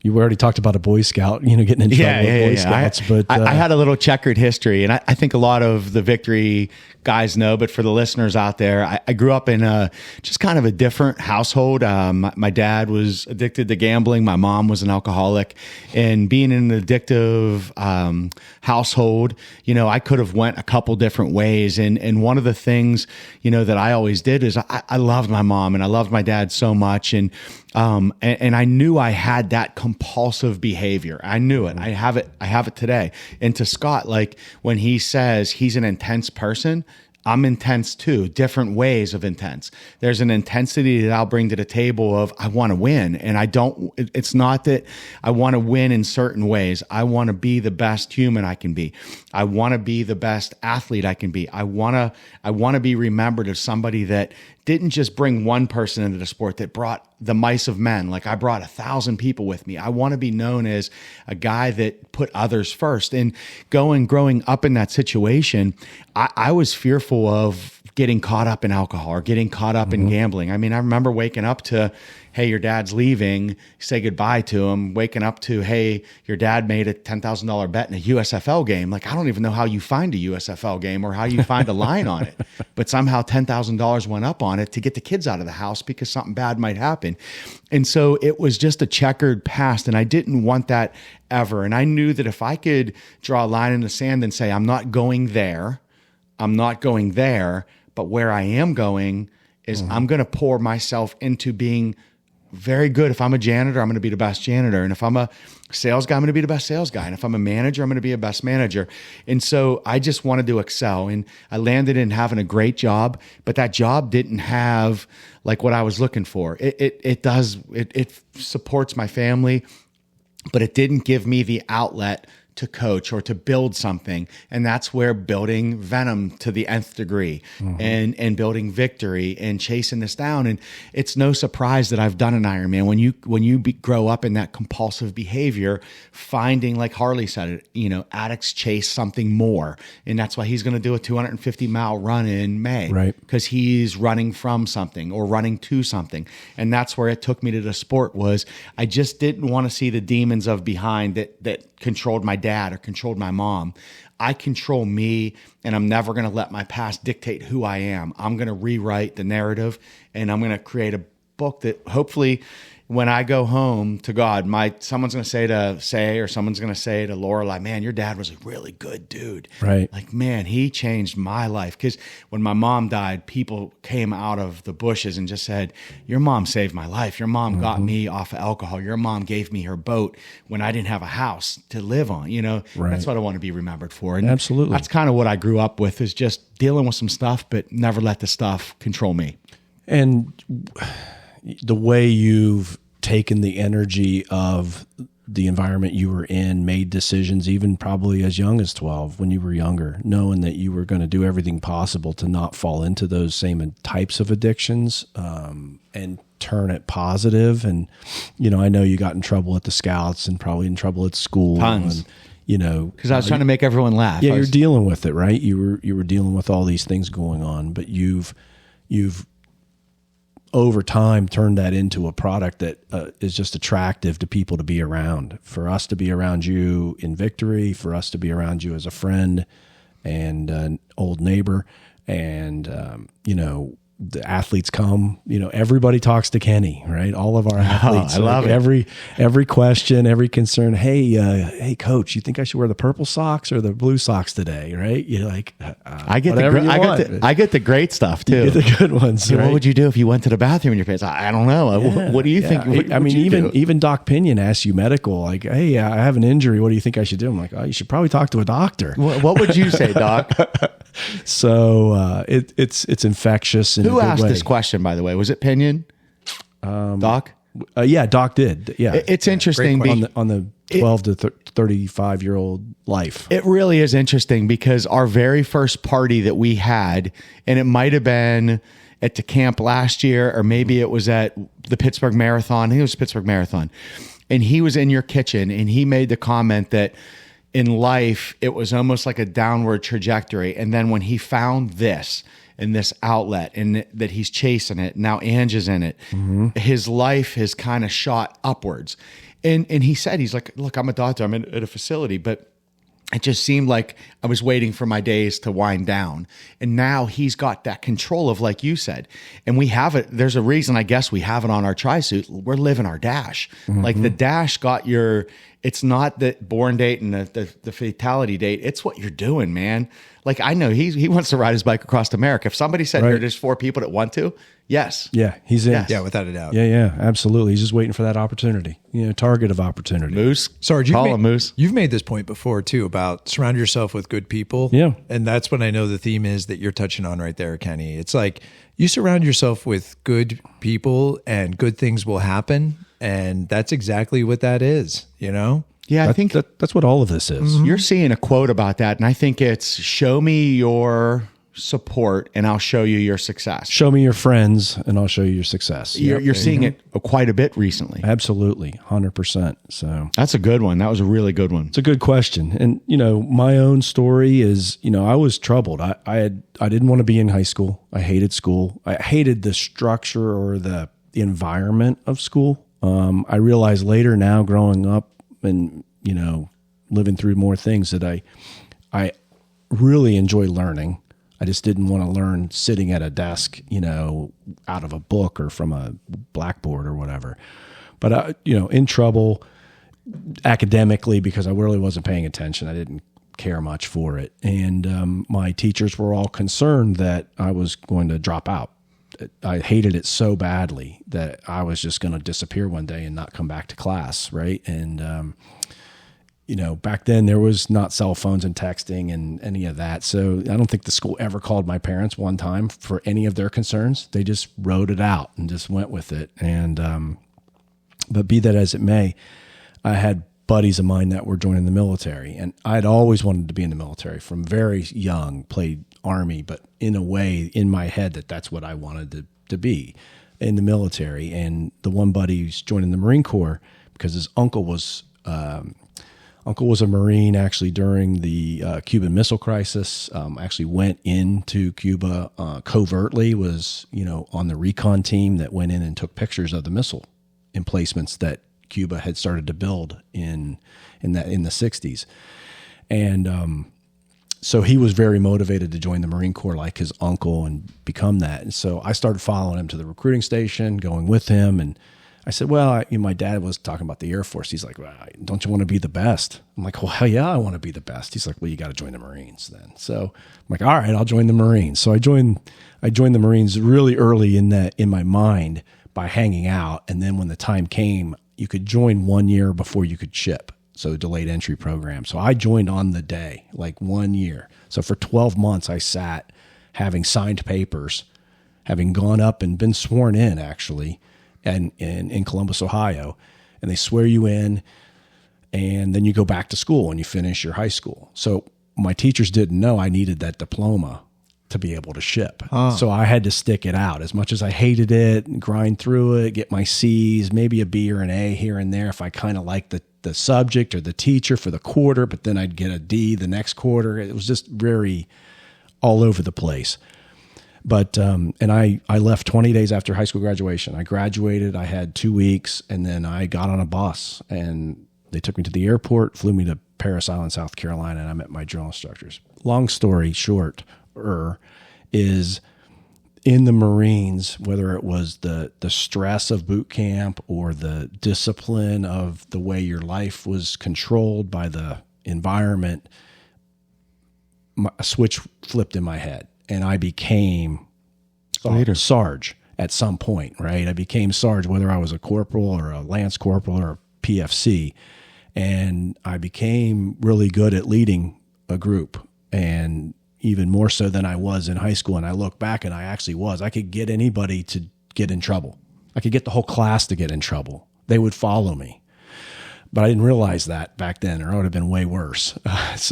You already talked about a Boy Scout, getting in trouble with Boy Scouts. But I had a little checkered history, and I think a lot of the Victory guys know, but for the listeners out there, I grew up in just kind of a different household. My dad was addicted to gambling. My mom was an alcoholic, and being in an addictive household, I could have went a couple different ways. And one of the things, that I always did is I loved my mom and I loved my dad so much. And I knew I had that compulsive behavior. I knew it. I have it today. And to Scott, like when he says he's an intense person, I'm intense too, different ways of intense. There's an intensity that I'll bring to the table of I want to win. And it's not that I want to win in certain ways. I want to be the best human I can be. I want to be the best athlete I can be. I want to be remembered as somebody that didn't just bring one person into the sport, that brought the mice of men. Like I brought 1,000 people with me. I want to be known as a guy that put others first. And growing up in that situation, I was fearful of getting caught up in alcohol or getting caught up in gambling. I mean, I remember waking up to, hey, your dad's leaving, say goodbye to him, waking up to, hey, your dad made a $10,000 bet in a USFL game. Like, I don't even know how you find a USFL game or how you find a line on it, but somehow $10,000 went up on it to get the kids out of the house because something bad might happen. And so it was just a checkered past, and I didn't want that ever. And I knew that if I could draw a line in the sand and say, I'm not going there, but where I am going is I'm going to pour myself into being very good. If I'm a janitor, I'm going to be the best janitor. And if I'm a sales guy, I'm going to be the best sales guy. And if I'm a manager, I'm going to be a best manager. And so I just wanted to excel. And I landed in having a great job, but that job didn't have like what I was looking for. It supports my family, but it didn't give me the outlet to coach or to build something. And that's where building Venom to the nth degree and building Victory and chasing this down. And it's no surprise that I've done an Ironman. When you grow up in that compulsive behavior, finding, like Harley said it, addicts chase something more. And that's why he's going to do a 250-mile run in May, right? Because he's running from something or running to something. And that's where it took me to the sport. Was I just didn't want to see the demons of behind that controlled my dad or controlled my mom. I control me, and I'm never going to let my past dictate who I am. I'm going to rewrite the narrative, and I'm going to create a book that hopefully when I go home to God, someone's going to someone's going to say to Lorelai, man, your dad was a really good dude. Right. Like, man, he changed my life. Because when my mom died, people came out of the bushes and just said, your mom saved my life. Your mom got me off of alcohol. Your mom gave me her boat when I didn't have a house to live on. Right. That's what I want to be remembered for. And absolutely. That's kind of what I grew up with, is just dealing with some stuff, but never let the stuff control me. And the way you've taken the energy of the environment you were in, made decisions, even probably as young as 12 when you were younger, knowing that you were going to do everything possible to not fall into those same types of addictions, and turn it positive. And, I know you got in trouble at the Scouts and probably in trouble at school. Tons. And, because I was trying to make everyone laugh. Yeah, you're dealing with it, right? You were dealing with all these things going on, but you've over time turned that into a product that is just attractive to people to be around. For us to be around you in Victory, for us to be around you as a friend and an old neighbor, and the athletes come, everybody talks to Kenny, right? All of our athletes. I love it. Every question, every concern. Hey, coach, you think I should wear the purple socks or the blue socks today? Right? You're like, I get the great stuff too. You get the good ones. Yeah, right? what would you do if you went to the bathroom in your pants? I don't know. Yeah. What do you think? What even Doc Pinion asks you medical, like, hey, I have an injury. What do you think I should do? I'm like, oh, you should probably talk to a doctor. What would you say, Doc? So it's infectious. Who asked this question, by the way? Was it Pinion? Doc? Yeah, Doc did. Yeah. It's interesting on the 12 to 35-year-old life. It really is interesting because our very first party that we had, and it might have been at the camp last year, or maybe it was at the Pittsburgh Marathon. I think it was Pittsburgh Marathon. And he was in your kitchen and he made the comment that in life, it was almost like a downward trajectory. And then when he found this and this outlet and that he's chasing it, now Ange is in it, his life has kind of shot upwards. And he said, he's like, look, I'm a doctor, I'm at a facility, but it just seemed like I was waiting for my days to wind down. And now he's got that control of, like you said, and we have it. There's a reason, I guess, we have it on our tri-suit. We're living our dash. Like the dash got it's not the born date and the fatality date. It's what you're doing, man. Like I know he wants to ride his bike across America. If somebody said there's 4 people that want to, yes. Yeah, he's in. Yes. Yeah, without a doubt. Yeah, absolutely. He's just waiting for that opportunity, target of opportunity. Moose. Sarge, Call him Moose. You've made this point before too about surround yourself with good people. Yeah. And that's what I know the theme is that you're touching on right there, Kenny. It's like you surround yourself with good people and good things will happen. And that's exactly what that is, Yeah, I think that's what all of this is. you're seeing a quote about that, and I think it's show me your support and I'll show you your success. Show me your friends and I'll show you your success. You're seeing it quite a bit recently. Absolutely, 100%. So That's a good one. That was a really good one. it's a good question. And, my own story is, I was troubled. I didn't want to be in high school. I hated school. I hated the structure or the environment of school. I realized later now growing up and, living through more things that I really enjoy learning. I just didn't want to learn sitting at a desk, out of a book or from a blackboard or whatever. But, in trouble academically because I really wasn't paying attention. I didn't care much for it. And my teachers were all concerned that I was going to drop out. I hated it so badly that I was just going to disappear one day and not come back to class, right? And back then there was not cell phones and texting and any of that. So I don't think the school ever called my parents one time for any of their concerns. They just wrote it out and just went with it. And, but be that as it may, I had buddies of mine that were joining the military, and I'd always wanted to be in the military from very young, played Army, but in a way in my head that's what I wanted to be in the military. And the one buddy who's joining the Marine Corps because his uncle was a Marine actually during the Cuban Missile Crisis. Actually went into Cuba covertly, was on the recon team that went in and took pictures of the missile emplacements that Cuba had started to build in the 60s. And so he was very motivated to join the Marine Corps like his uncle and become that. And so I started following him to the recruiting station, going with him, and I said, well, my dad was talking about the Air Force. He's like, well, don't you want to be the best? I'm like, well, hell yeah, I want to be the best. He's like, well, you got to join the Marines then. So I'm like, all right, I'll join the Marines. So I joined the Marines really early in my mind by hanging out. And then when the time came, you could join 1 year before you could ship. So delayed entry program. So I joined on the day, like 1 year. So for 12 months, I sat having signed papers, having gone up and been sworn in actually, and in Columbus, Ohio, and they swear you in, and then you go back to school and you finish your high school. So my teachers didn't know I needed that diploma to be able to ship. So I had to stick it out as much as I hated it, grind through it, get my C's, maybe a B or an A here and there if I kind of liked the subject or the teacher for the quarter, but then I'd get a D the next quarter. It was just very all over the place. But, and I left 20 days after high school graduation. I graduated, I had 2 weeks, and then I got on a bus and they took me to the airport, flew me to Parris Island, South Carolina, and I met my drill instructors. Long story short is in the Marines, whether it was the stress of boot camp or the discipline of the way your life was controlled by the environment, a switch flipped in my head. And I became Sarge at some point, right? I became Sarge, whether I was a corporal or a lance corporal or a PFC. And I became really good at leading a group, and even more so than I was in high school. And I look back and I actually was. I could get anybody to get in trouble. I could get the whole class to get in trouble. They would follow me. But I didn't realize that back then, or it would have been way worse. But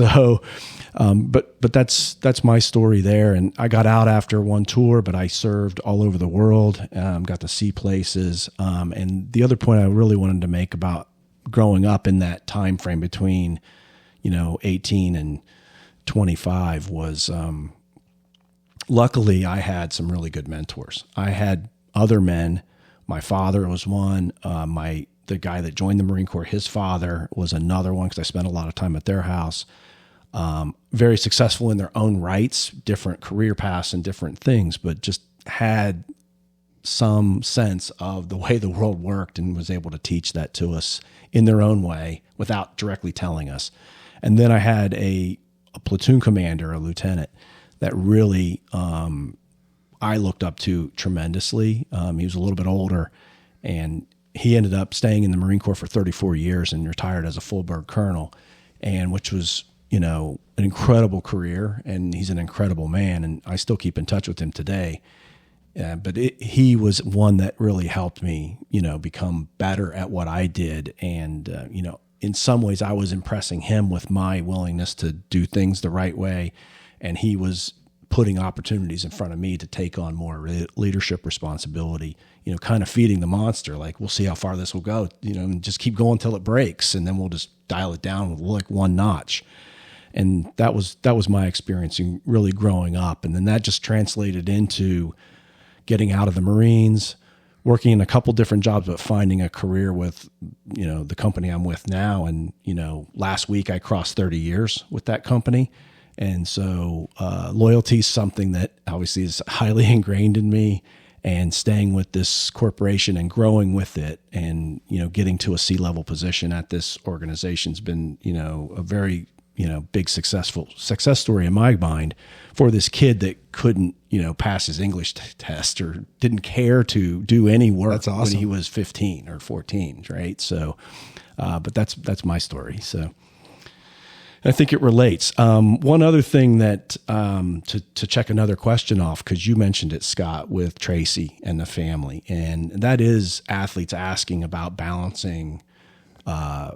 that's my story there. And I got out after one tour, but I served all over the world, got to see places. And the other point I really wanted to make about growing up in that time frame between, 18 and 25 was, luckily I had some really good mentors. I had other men. My father was one. The guy that joined the Marine Corps, his father was another one, because I spent a lot of time at their house. Very successful in their own rights, different career paths and different things, but just had some sense of the way the world worked and was able to teach that to us in their own way without directly telling us. And then I had a platoon commander, a lieutenant, that really I looked up to tremendously. He was a little bit older, and he ended up staying in the Marine Corps for 34 years and retired as a full bird colonel, and which was, an incredible career, and he's an incredible man, and I still keep in touch with him today. But he was one that really helped me, become better at what I did. And, in some ways I was impressing him with my willingness to do things the right way. And he was putting opportunities in front of me to take on more leadership responsibility, kind of feeding the monster. Like, we'll see how far this will go, and just keep going till it breaks. And then we'll just dial it down with like one notch. And that was my experience in really growing up. And then that just translated into getting out of the Marines, working in a couple different jobs, but finding a career with, the company I'm with now. And, last week I crossed 30 years with that company. And so loyalty is something that obviously is highly ingrained in me, and staying with this corporation and growing with it and, getting to a C-level position at this organization's been, a very, big success story in my mind for this kid that couldn't, pass his English test or didn't care to do any work. That's awesome. When he was 15 or 14. Right. So, but that's my story. So I think it relates. One other thing that, to check another question off, because you mentioned it, Scott, with Tracy and the family, and that is athletes asking about balancing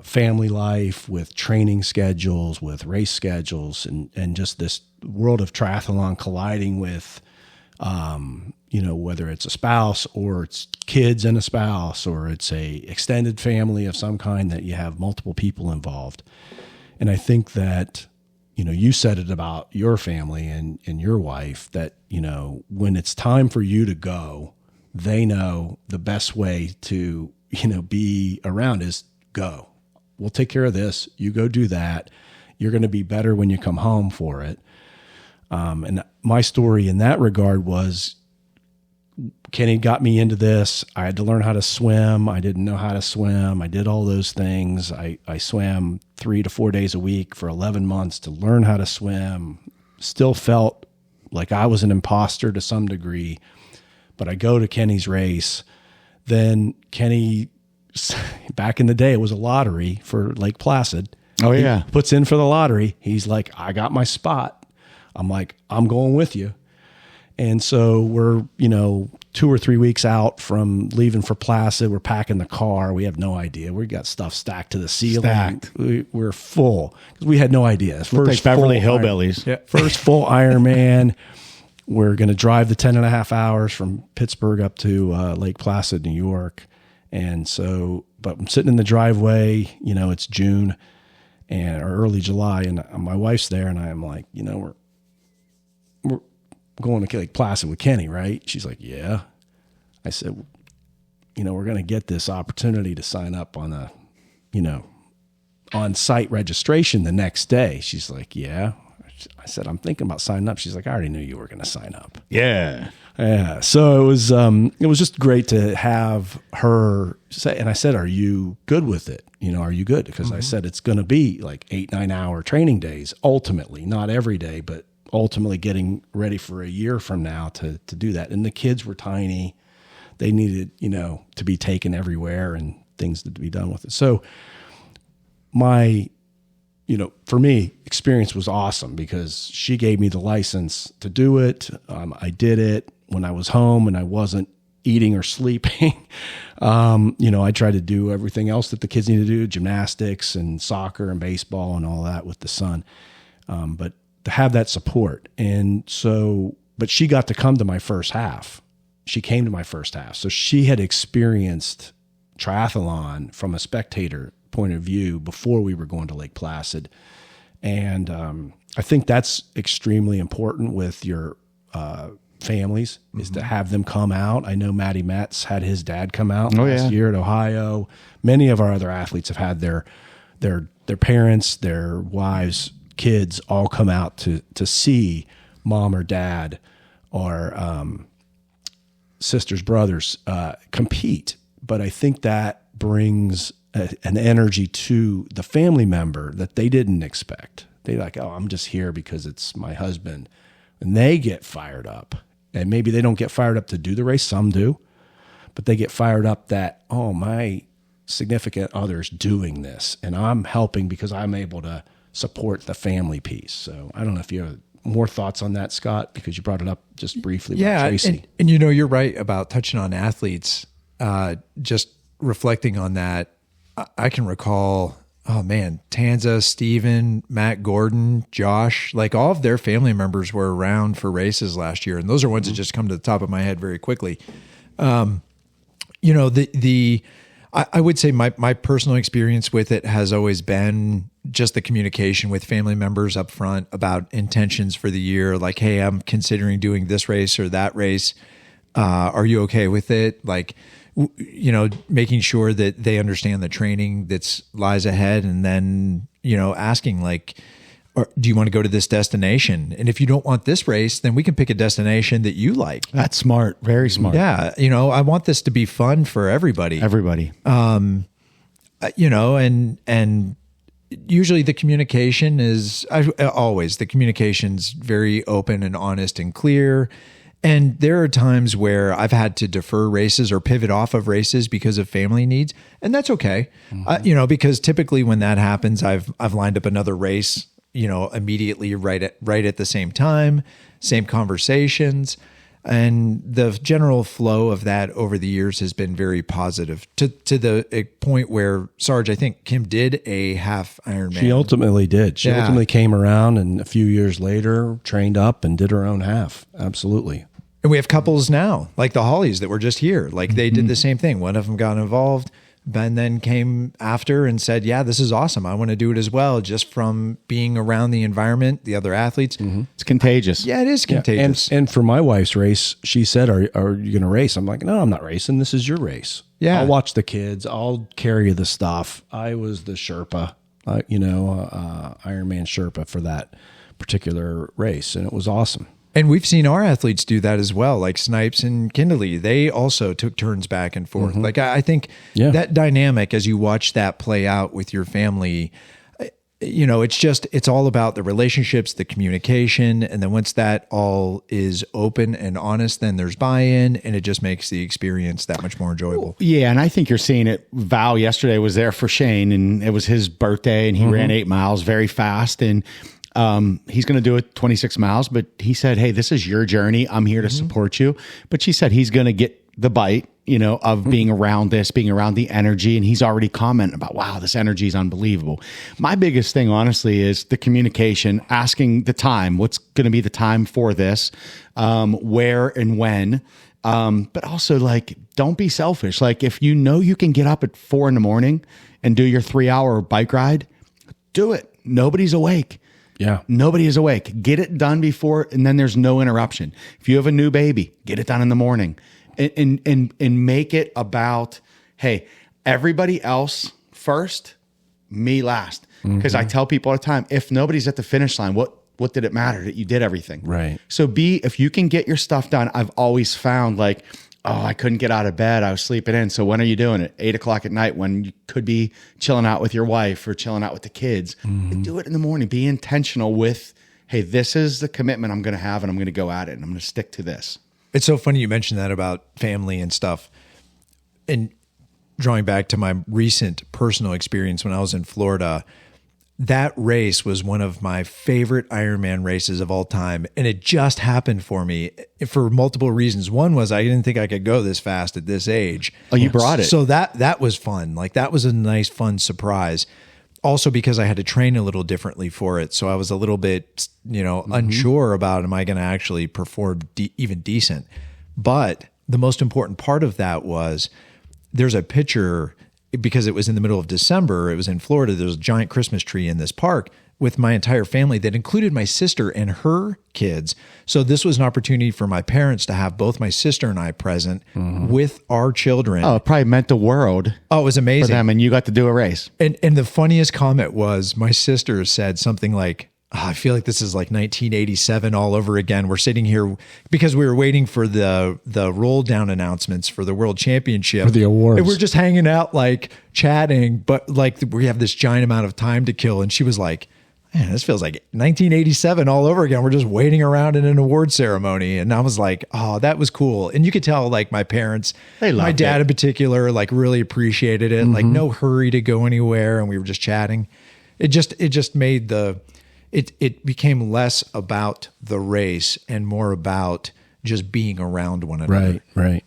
family life with training schedules, with race schedules, and just this world of triathlon colliding with, whether it's a spouse or it's kids and a spouse, or it's a extended family of some kind that you have multiple people involved. And I think that, you said it about your family and your wife, that, when it's time for you to go, they know the best way to, be around is go. We'll take care of this. You go do that. You're going to be better when you come home for it. And my story in that regard was, Kenny got me into this. I had to learn how to swim. I didn't know how to swim. I did all those things. I swam 3 to 4 days a week for 11 months to learn how to swim. Still felt like I was an imposter to some degree, but I go to Kenny's race. Then Kenny, back in the day, it was a lottery for Lake Placid. Oh, yeah. He puts in for the lottery. He's like, I got my spot. I'm like, I'm going with you. And so we're, 2 or 3 weeks out from leaving for Placid. We're packing the car. We have no idea. We got stuff stacked to the ceiling. We're full because we had no idea. First like Beverly Hillbillies. First full Ironman. We're going to drive the 10 and a half hours from Pittsburgh up to Lake Placid, New York. And so, but I'm sitting in the driveway, it's June or early July, and my wife's there, and I'm like, we're going to Lake Placid with Kenny, right? She's like, yeah. I said, we're going to get this opportunity to sign up on a, on-site registration the next day. She's like, yeah. I said, I'm thinking about signing up. She's like, I already knew you were going to sign up. Yeah. Yeah. So it was just great to have her say, and I said, are you good with it? Are you good? Because I said, it's going to be like 8-9 hour training days, ultimately, not every day, but ultimately getting ready for a year from now to do that. And the kids were tiny. They needed, to be taken everywhere and things to be done with it. So my, for me, experience was awesome because she gave me the license to do it. I did it when I was home and I wasn't, eating or sleeping. I try to do everything else that the kids need to do, gymnastics and soccer and baseball and all that with the son. But to have that support. And so, but she got to come to my first half. She came to my first half. So she had experienced triathlon from a spectator point of view before we were going to Lake Placid. And I think that's extremely important with your families, is to have them come out. I know Matty Metz had his dad come out last year at Ohio. Many of our other athletes have had their parents, their wives, kids all come out to see mom or dad or sisters, brothers compete. But I think that brings an energy to the family member that they didn't expect. They like, oh, I'm just here because it's my husband. And they get fired up. And maybe they don't get fired up to do the race. Some do. But they get fired up that, oh, my significant other's doing this. And I'm helping because I'm able to support the family piece. So I don't know if you have more thoughts on that, Scott, because you brought it up just briefly about Tracy. And you're right about touching on athletes. Just reflecting on that, I can recall, oh man, Tanza, Steven, Matt Gordon, Josh, like all of their family members were around for races last year. And those are ones that just come to the top of my head very quickly. I would say my personal experience with it has always been just the communication with family members up front about intentions for the year. Like, hey, I'm considering doing this race or that race. Are you okay with it? Like, making sure that they understand the training that's lies ahead, and then, asking like, do you want to go to this destination? And if you don't want this race, then we can pick a destination that you like. That's smart. Very smart. Yeah. I want this to be fun for everybody. And usually the communication is the communication's very open and honest and clear. And there are times where I've had to defer races or pivot off of races because of family needs, and that's okay. Because typically when that happens, I've lined up another race, immediately right at the same time, same conversations, and the general flow of that over the years has been very positive to the point where Sarge, I think Kim did a half Ironman. She ultimately did. She ultimately came around, and a few years later trained up and did her own half. Absolutely. And we have couples now, like the Hollies that were just here. Like they did the same thing. One of them got involved, Ben then came after and said, yeah, this is awesome. I want to do it as well, just from being around the environment, the other athletes. It's contagious. Yeah, it is contagious. Yeah. And for my wife's race, she said, are you going to race? I'm like, no, I'm not racing. This is your race. Yeah. I'll watch the kids. I'll carry the stuff. I was the Sherpa, Ironman Sherpa for that particular race. And it was awesome. And we've seen our athletes do that as well, like Snipes and Kindley. They also took turns back and forth. Like I think that dynamic, as you watch that play out with your family, it's all about the relationships, the communication. And then once that all is open and honest, then there's buy-in, and it just makes the experience that much more enjoyable. Yeah. And I think you're seeing it. Val yesterday was there for Shane, and it was his birthday, and he ran 8 miles very fast. And he's going to do it 26 miles, but he said, hey, this is your journey. I'm here to support you. But she said he's going to get the bite, of being around this, being around the energy. And he's already commenting about, wow, this energy is unbelievable. My biggest thing, honestly, is the communication, asking the time, what's going to be the time for this, where and when. But also, like, don't be selfish. Like, if you know you can get up at 4 a.m. and do your 3-hour bike ride, do it. Nobody's awake. Yeah. Nobody is awake. Get it done before, and then there's no interruption. If you have a new baby, get it done in the morning, and make it about, hey, everybody else first, me last. Because I tell people all the time, if nobody's at the finish line, what did it matter that you did everything? Right. So if you can get your stuff done, I've always found like, oh, I couldn't get out of bed. I was sleeping in. So when are you doing it? 8:00 at night, when you could be chilling out with your wife or chilling out with the kids. Do it in the morning. Be intentional with, hey, this is the commitment I'm going to have, and I'm going to go at it, and I'm going to stick to this. It's so funny you mentioned that about family and stuff. And drawing back to my recent personal experience when I was in Florida, that race was one of my favorite Ironman races of all time. And it just happened for me for multiple reasons. One was I didn't think I could go this fast at this age. Oh, you brought it. So that was fun. Like that was a nice, fun surprise. Also because I had to train a little differently for it. So I was a little bit, unsure about, am I going to actually perform even decent? But the most important part of that was there's a picture, because it was in the middle of December, it was in Florida. There's a giant Christmas tree in this park with my entire family that included my sister and her kids. So this was an opportunity for my parents to have both my sister and I present with our children. Oh, it probably meant the world. Oh, it was amazing. For them, and you got to do a race. And the funniest comment was my sister said something like, I feel like this is like 1987 all over again. We're sitting here because we were waiting for the roll down announcements for the world championship. For the awards. And we're just hanging out, like chatting, but like we have this giant amount of time to kill. And she was like, man, this feels like 1987 all over again. We're just waiting around in an award ceremony. And I was like, oh, that was cool. And you could tell like my parents, my dad in particular, like really appreciated it. Like no hurry to go anywhere. And we were just chatting. It just made it became less about the race and more about just being around one another. Right.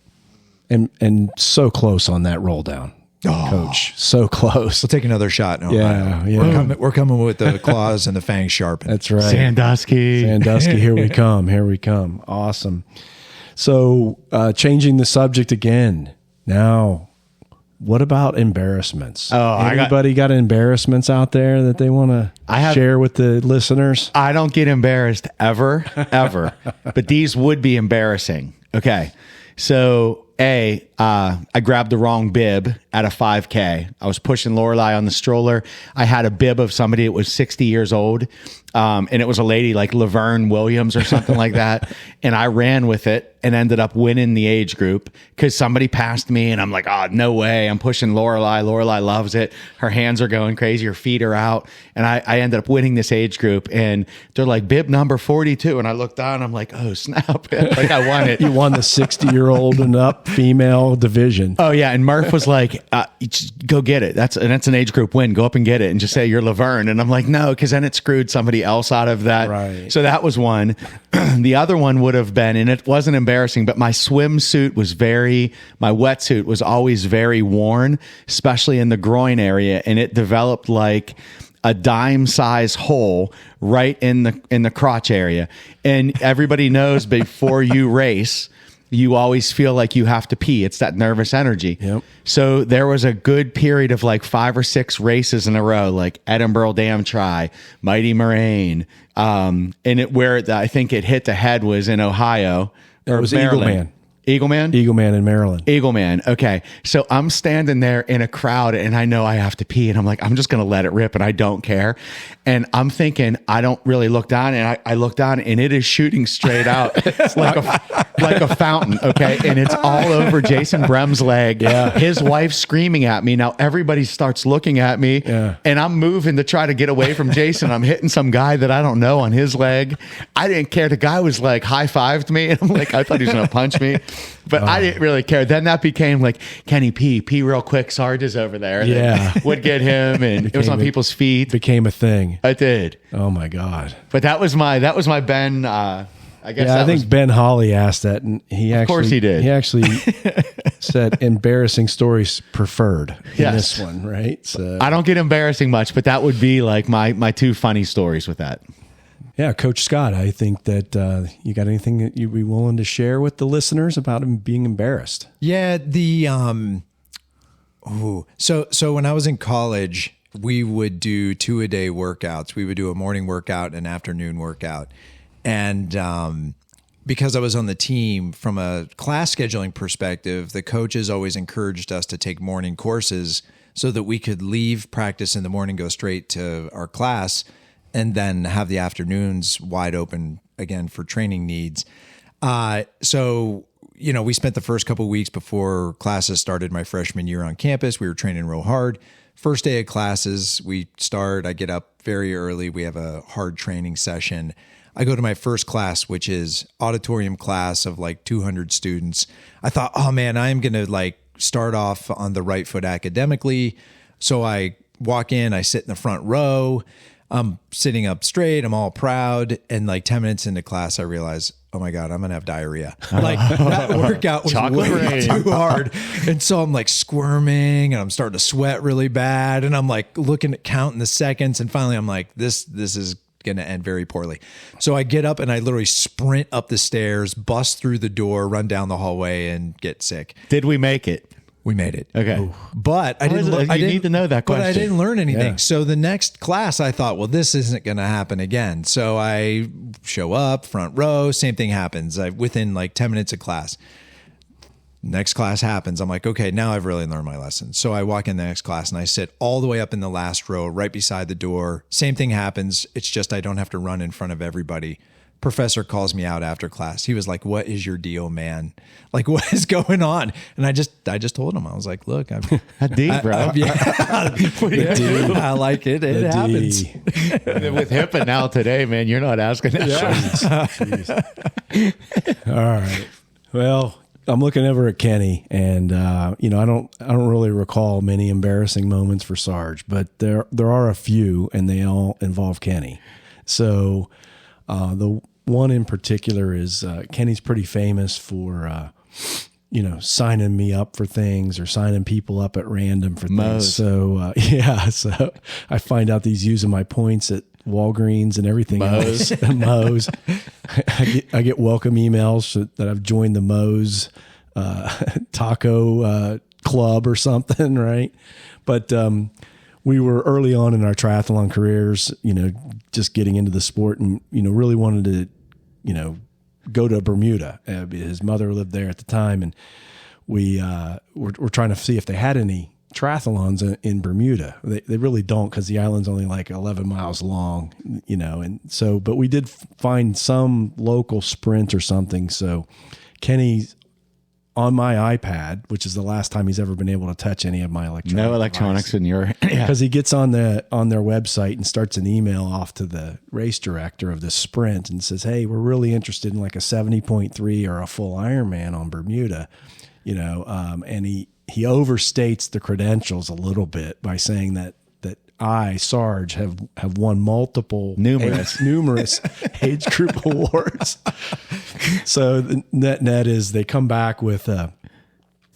And so close on that roll down. Coach, so close. We'll take another shot. No, Yeah. We're coming with the claws and the fangs sharpened. That's right. Sandusky, here we come. Awesome. So changing the subject again. Now, what about embarrassments? Anybody got embarrassments out there that they want to share with the listeners? I don't get embarrassed ever, but these would be embarrassing. Okay. So I grabbed the wrong bib at a 5K. I was pushing Lorelei on the stroller. I had a bib of somebody that was 60 years old. And it was a lady like Laverne Williams or something like that. And I ran with it and ended up winning the age group because somebody passed me and I'm like, oh, no way. I'm pushing Lorelei. Lorelei loves it. Her hands are going crazy. Her feet are out. And I ended up winning this age group and they're like bib number 42. And I looked down and I'm like, oh, snap. Like I won it. You won the 60-year-old and up female division. Oh yeah. And Murph was like, just go get it. That's an age group win. Go up and get it and just say you're Laverne. And I'm like, no, because then it screwed somebody else out of that. Right. So that was one. The other one would have been, and it wasn't embarrassing, but my swimsuit was my wetsuit was always very worn, especially in the groin area. And it developed like a dime size hole right in the crotch area. And everybody knows before you race, you always feel like you have to pee. It's that nervous energy. Yep. So there was a good period of like 5 or 6 races in a row, like Edinburgh Dam Tri, Mighty Moraine. And I think it hit the head was in Ohio. It was Maryland. Eagleman in Maryland. Eagleman. Okay. So I'm standing there in a crowd and I know I have to pee and I'm like, I'm just going to let it rip and I don't care. And I'm thinking, I don't really look down and I look down and it is shooting straight out like a fountain. Okay. And it's all over Jason Brem's leg. Yeah. His wife screaming at me. Now everybody starts looking at me and I'm moving to try to get away from Jason. I'm hitting some guy that I don't know on his leg. I didn't care. The guy was like high-fived me and I'm like, I thought he was going to punch me. But I didn't really care. Then that became like, can he pee real quick? Sarge is over there. Yeah. Would get him and it was on people's feet. Became a thing. I did. Oh my God. But that was my Ben, I guess. Yeah, I think Ben Holly asked that and of course he did. He actually said embarrassing stories preferred in Yes. this one, right? So I don't get embarrassing much, but that would be like my 2 funny stories with that. yeah, Coach Scott, I think that you got anything that you'd be willing to share with the listeners about him being embarrassed? Yeah, so when I was in college, we would do 2-a-day workouts. We would do a morning workout and an afternoon workout. And because I was on the team, from a class scheduling perspective, the coaches always encouraged us to take morning courses so that we could leave practice in the morning, go straight to our class, and then have the afternoons wide open again for training needs. So, we spent the first couple of weeks before classes started my freshman year on campus. We were training real hard. First day of classes, I get up very early. We have a hard training session. I go to my first class, which is auditorium class of like 200 students. I thought, oh man, I am going to like start off on the right foot academically. So I walk in, I sit in the front row. I'm sitting up straight. I'm all proud. And like 10 minutes into class, I realize, oh my God, I'm going to have diarrhea. Like that workout was way too hard. And so I'm like squirming and I'm starting to sweat really bad. And I'm like looking at counting the seconds. And finally I'm like, this is going to end very poorly. So I get up and I literally sprint up the stairs, bust through the door, run down the hallway and get sick. Did we make it? We made it. Okay. Ooh. But I didn't need to know that question. But I didn't learn anything. Yeah. So the next class I thought, well, this isn't going to happen again. So I show up front row, same thing happens. Within like 10 minutes of class. Next class happens. I'm like, okay, now I've really learned my lesson. So I walk in the next class and I sit all the way up in the last row, right beside the door. Same thing happens. It's just I don't have to run in front of everybody. Professor calls me out after class. He was like, what is your deal, man? Like, what is going on? And I just told him, I was like, look, I'm deep, bro. I like it. It happens. With HIPAA now today, man, you're not asking that. All right. Well, I'm looking over at Kenny, and I don't really recall many embarrassing moments for Sarge, but there are a few, and they all involve Kenny. So the one in particular is Kenny's pretty famous for signing me up for things or signing people up at random for things. So so I find out that he's using my points at Walgreens and everything else. Moe's. I get welcome emails that I've joined the Moe's taco club or something, right? But we were early on in our triathlon careers, just getting into the sport, and really wanted to, go to Bermuda. His mother lived there at the time, and we were trying to see if they had any triathlons in Bermuda. They really don't, because the island's only like 11 miles long, and so, but we did find some local sprint or something. So Kenny's on my iPad, which is the last time he's ever been able to touch any of my electronics. No electronics in your, because he gets on their website and starts an email off to the race director of this sprint and says, hey, we're really interested in like a 70.3 or a full Ironman on Bermuda, and he overstates the credentials a little bit by saying that I, Sarge, have won numerous age group awards. So the net is they come back with a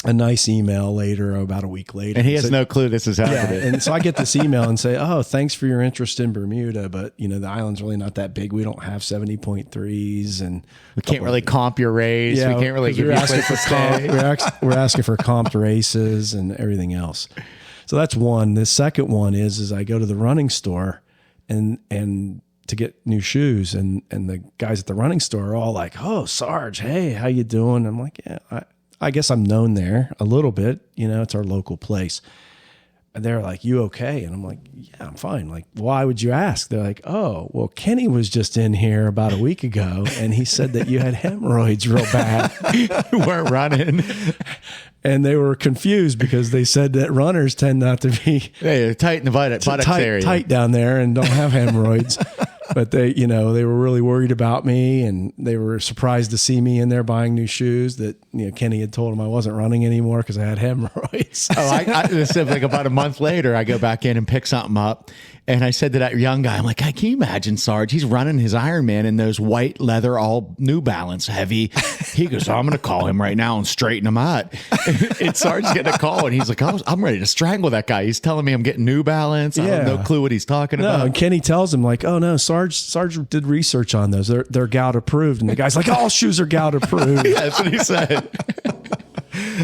nice email later, about a week later. And he has no clue this is happening. And so I get this email and say, oh, thanks for your interest in Bermuda, but the island's really not that big. We don't have 70.3s, and we can't really comp your race. We can't really give you a place to stay. We're asking for comped races and everything else. So that's one. The second one is I go to the running store and to get new shoes, and the guys at the running store are all like, oh, Sarge, hey, how you doing? I'm like, yeah, I guess I'm known there a little bit. It's our local place. And they're like, you okay? And I'm like, yeah, I'm fine. Like, why would you ask? They're like, oh, well, Kenny was just in here about a week ago, and he said that you had hemorrhoids real bad. You weren't running. And they were confused because they said that runners tend not to be tight in the buttocks area. Tight down there and don't have hemorrhoids. But they were really worried about me, and they were surprised to see me in there buying new shoes that, Kenny had told them I wasn't running anymore because I had hemorrhoids. This is like about a month later, I go back in and pick something up. And I said to that young guy, I'm like, can you imagine Sarge? He's running his Ironman in those white leather, all New Balance heavy. He goes, I'm going to call him right now and straighten him out. And Sarge's getting a call, and he's like, I'm ready to strangle that guy. He's telling me I'm getting New Balance. I have no clue what he's talking about. And Kenny tells him like, oh no, Sarge did research on those. They're gout approved. And the guy's like, all shoes are gout approved. Yeah, that's what he said.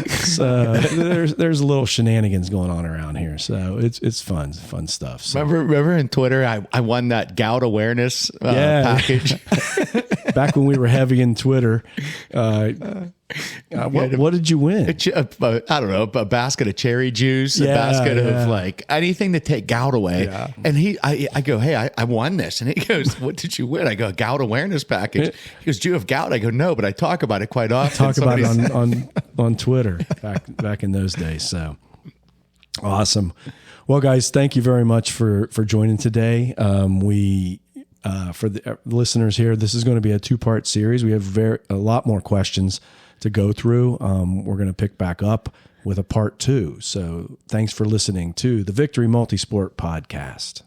So there's a little shenanigans going on around here. So it's fun stuff. So. Remember in Twitter, I won that gout awareness package. Back when we were heavy in Twitter. What did you win? I don't know, a basket of cherry juice, a basket of like anything to take gout away. Yeah. And I go, hey, I won this. And he goes, what did you win? I go, a gout awareness package. He goes, do you have gout? I go, no, but I talk about it quite often. Talk about it on Twitter back in those days. So awesome. Well, guys, thank you very much for joining today. For the listeners here, this is going to be a 2-part series. We have a lot more questions to go through. We're going to pick back up with a part 2. So thanks for listening to the Victory Multisport podcast.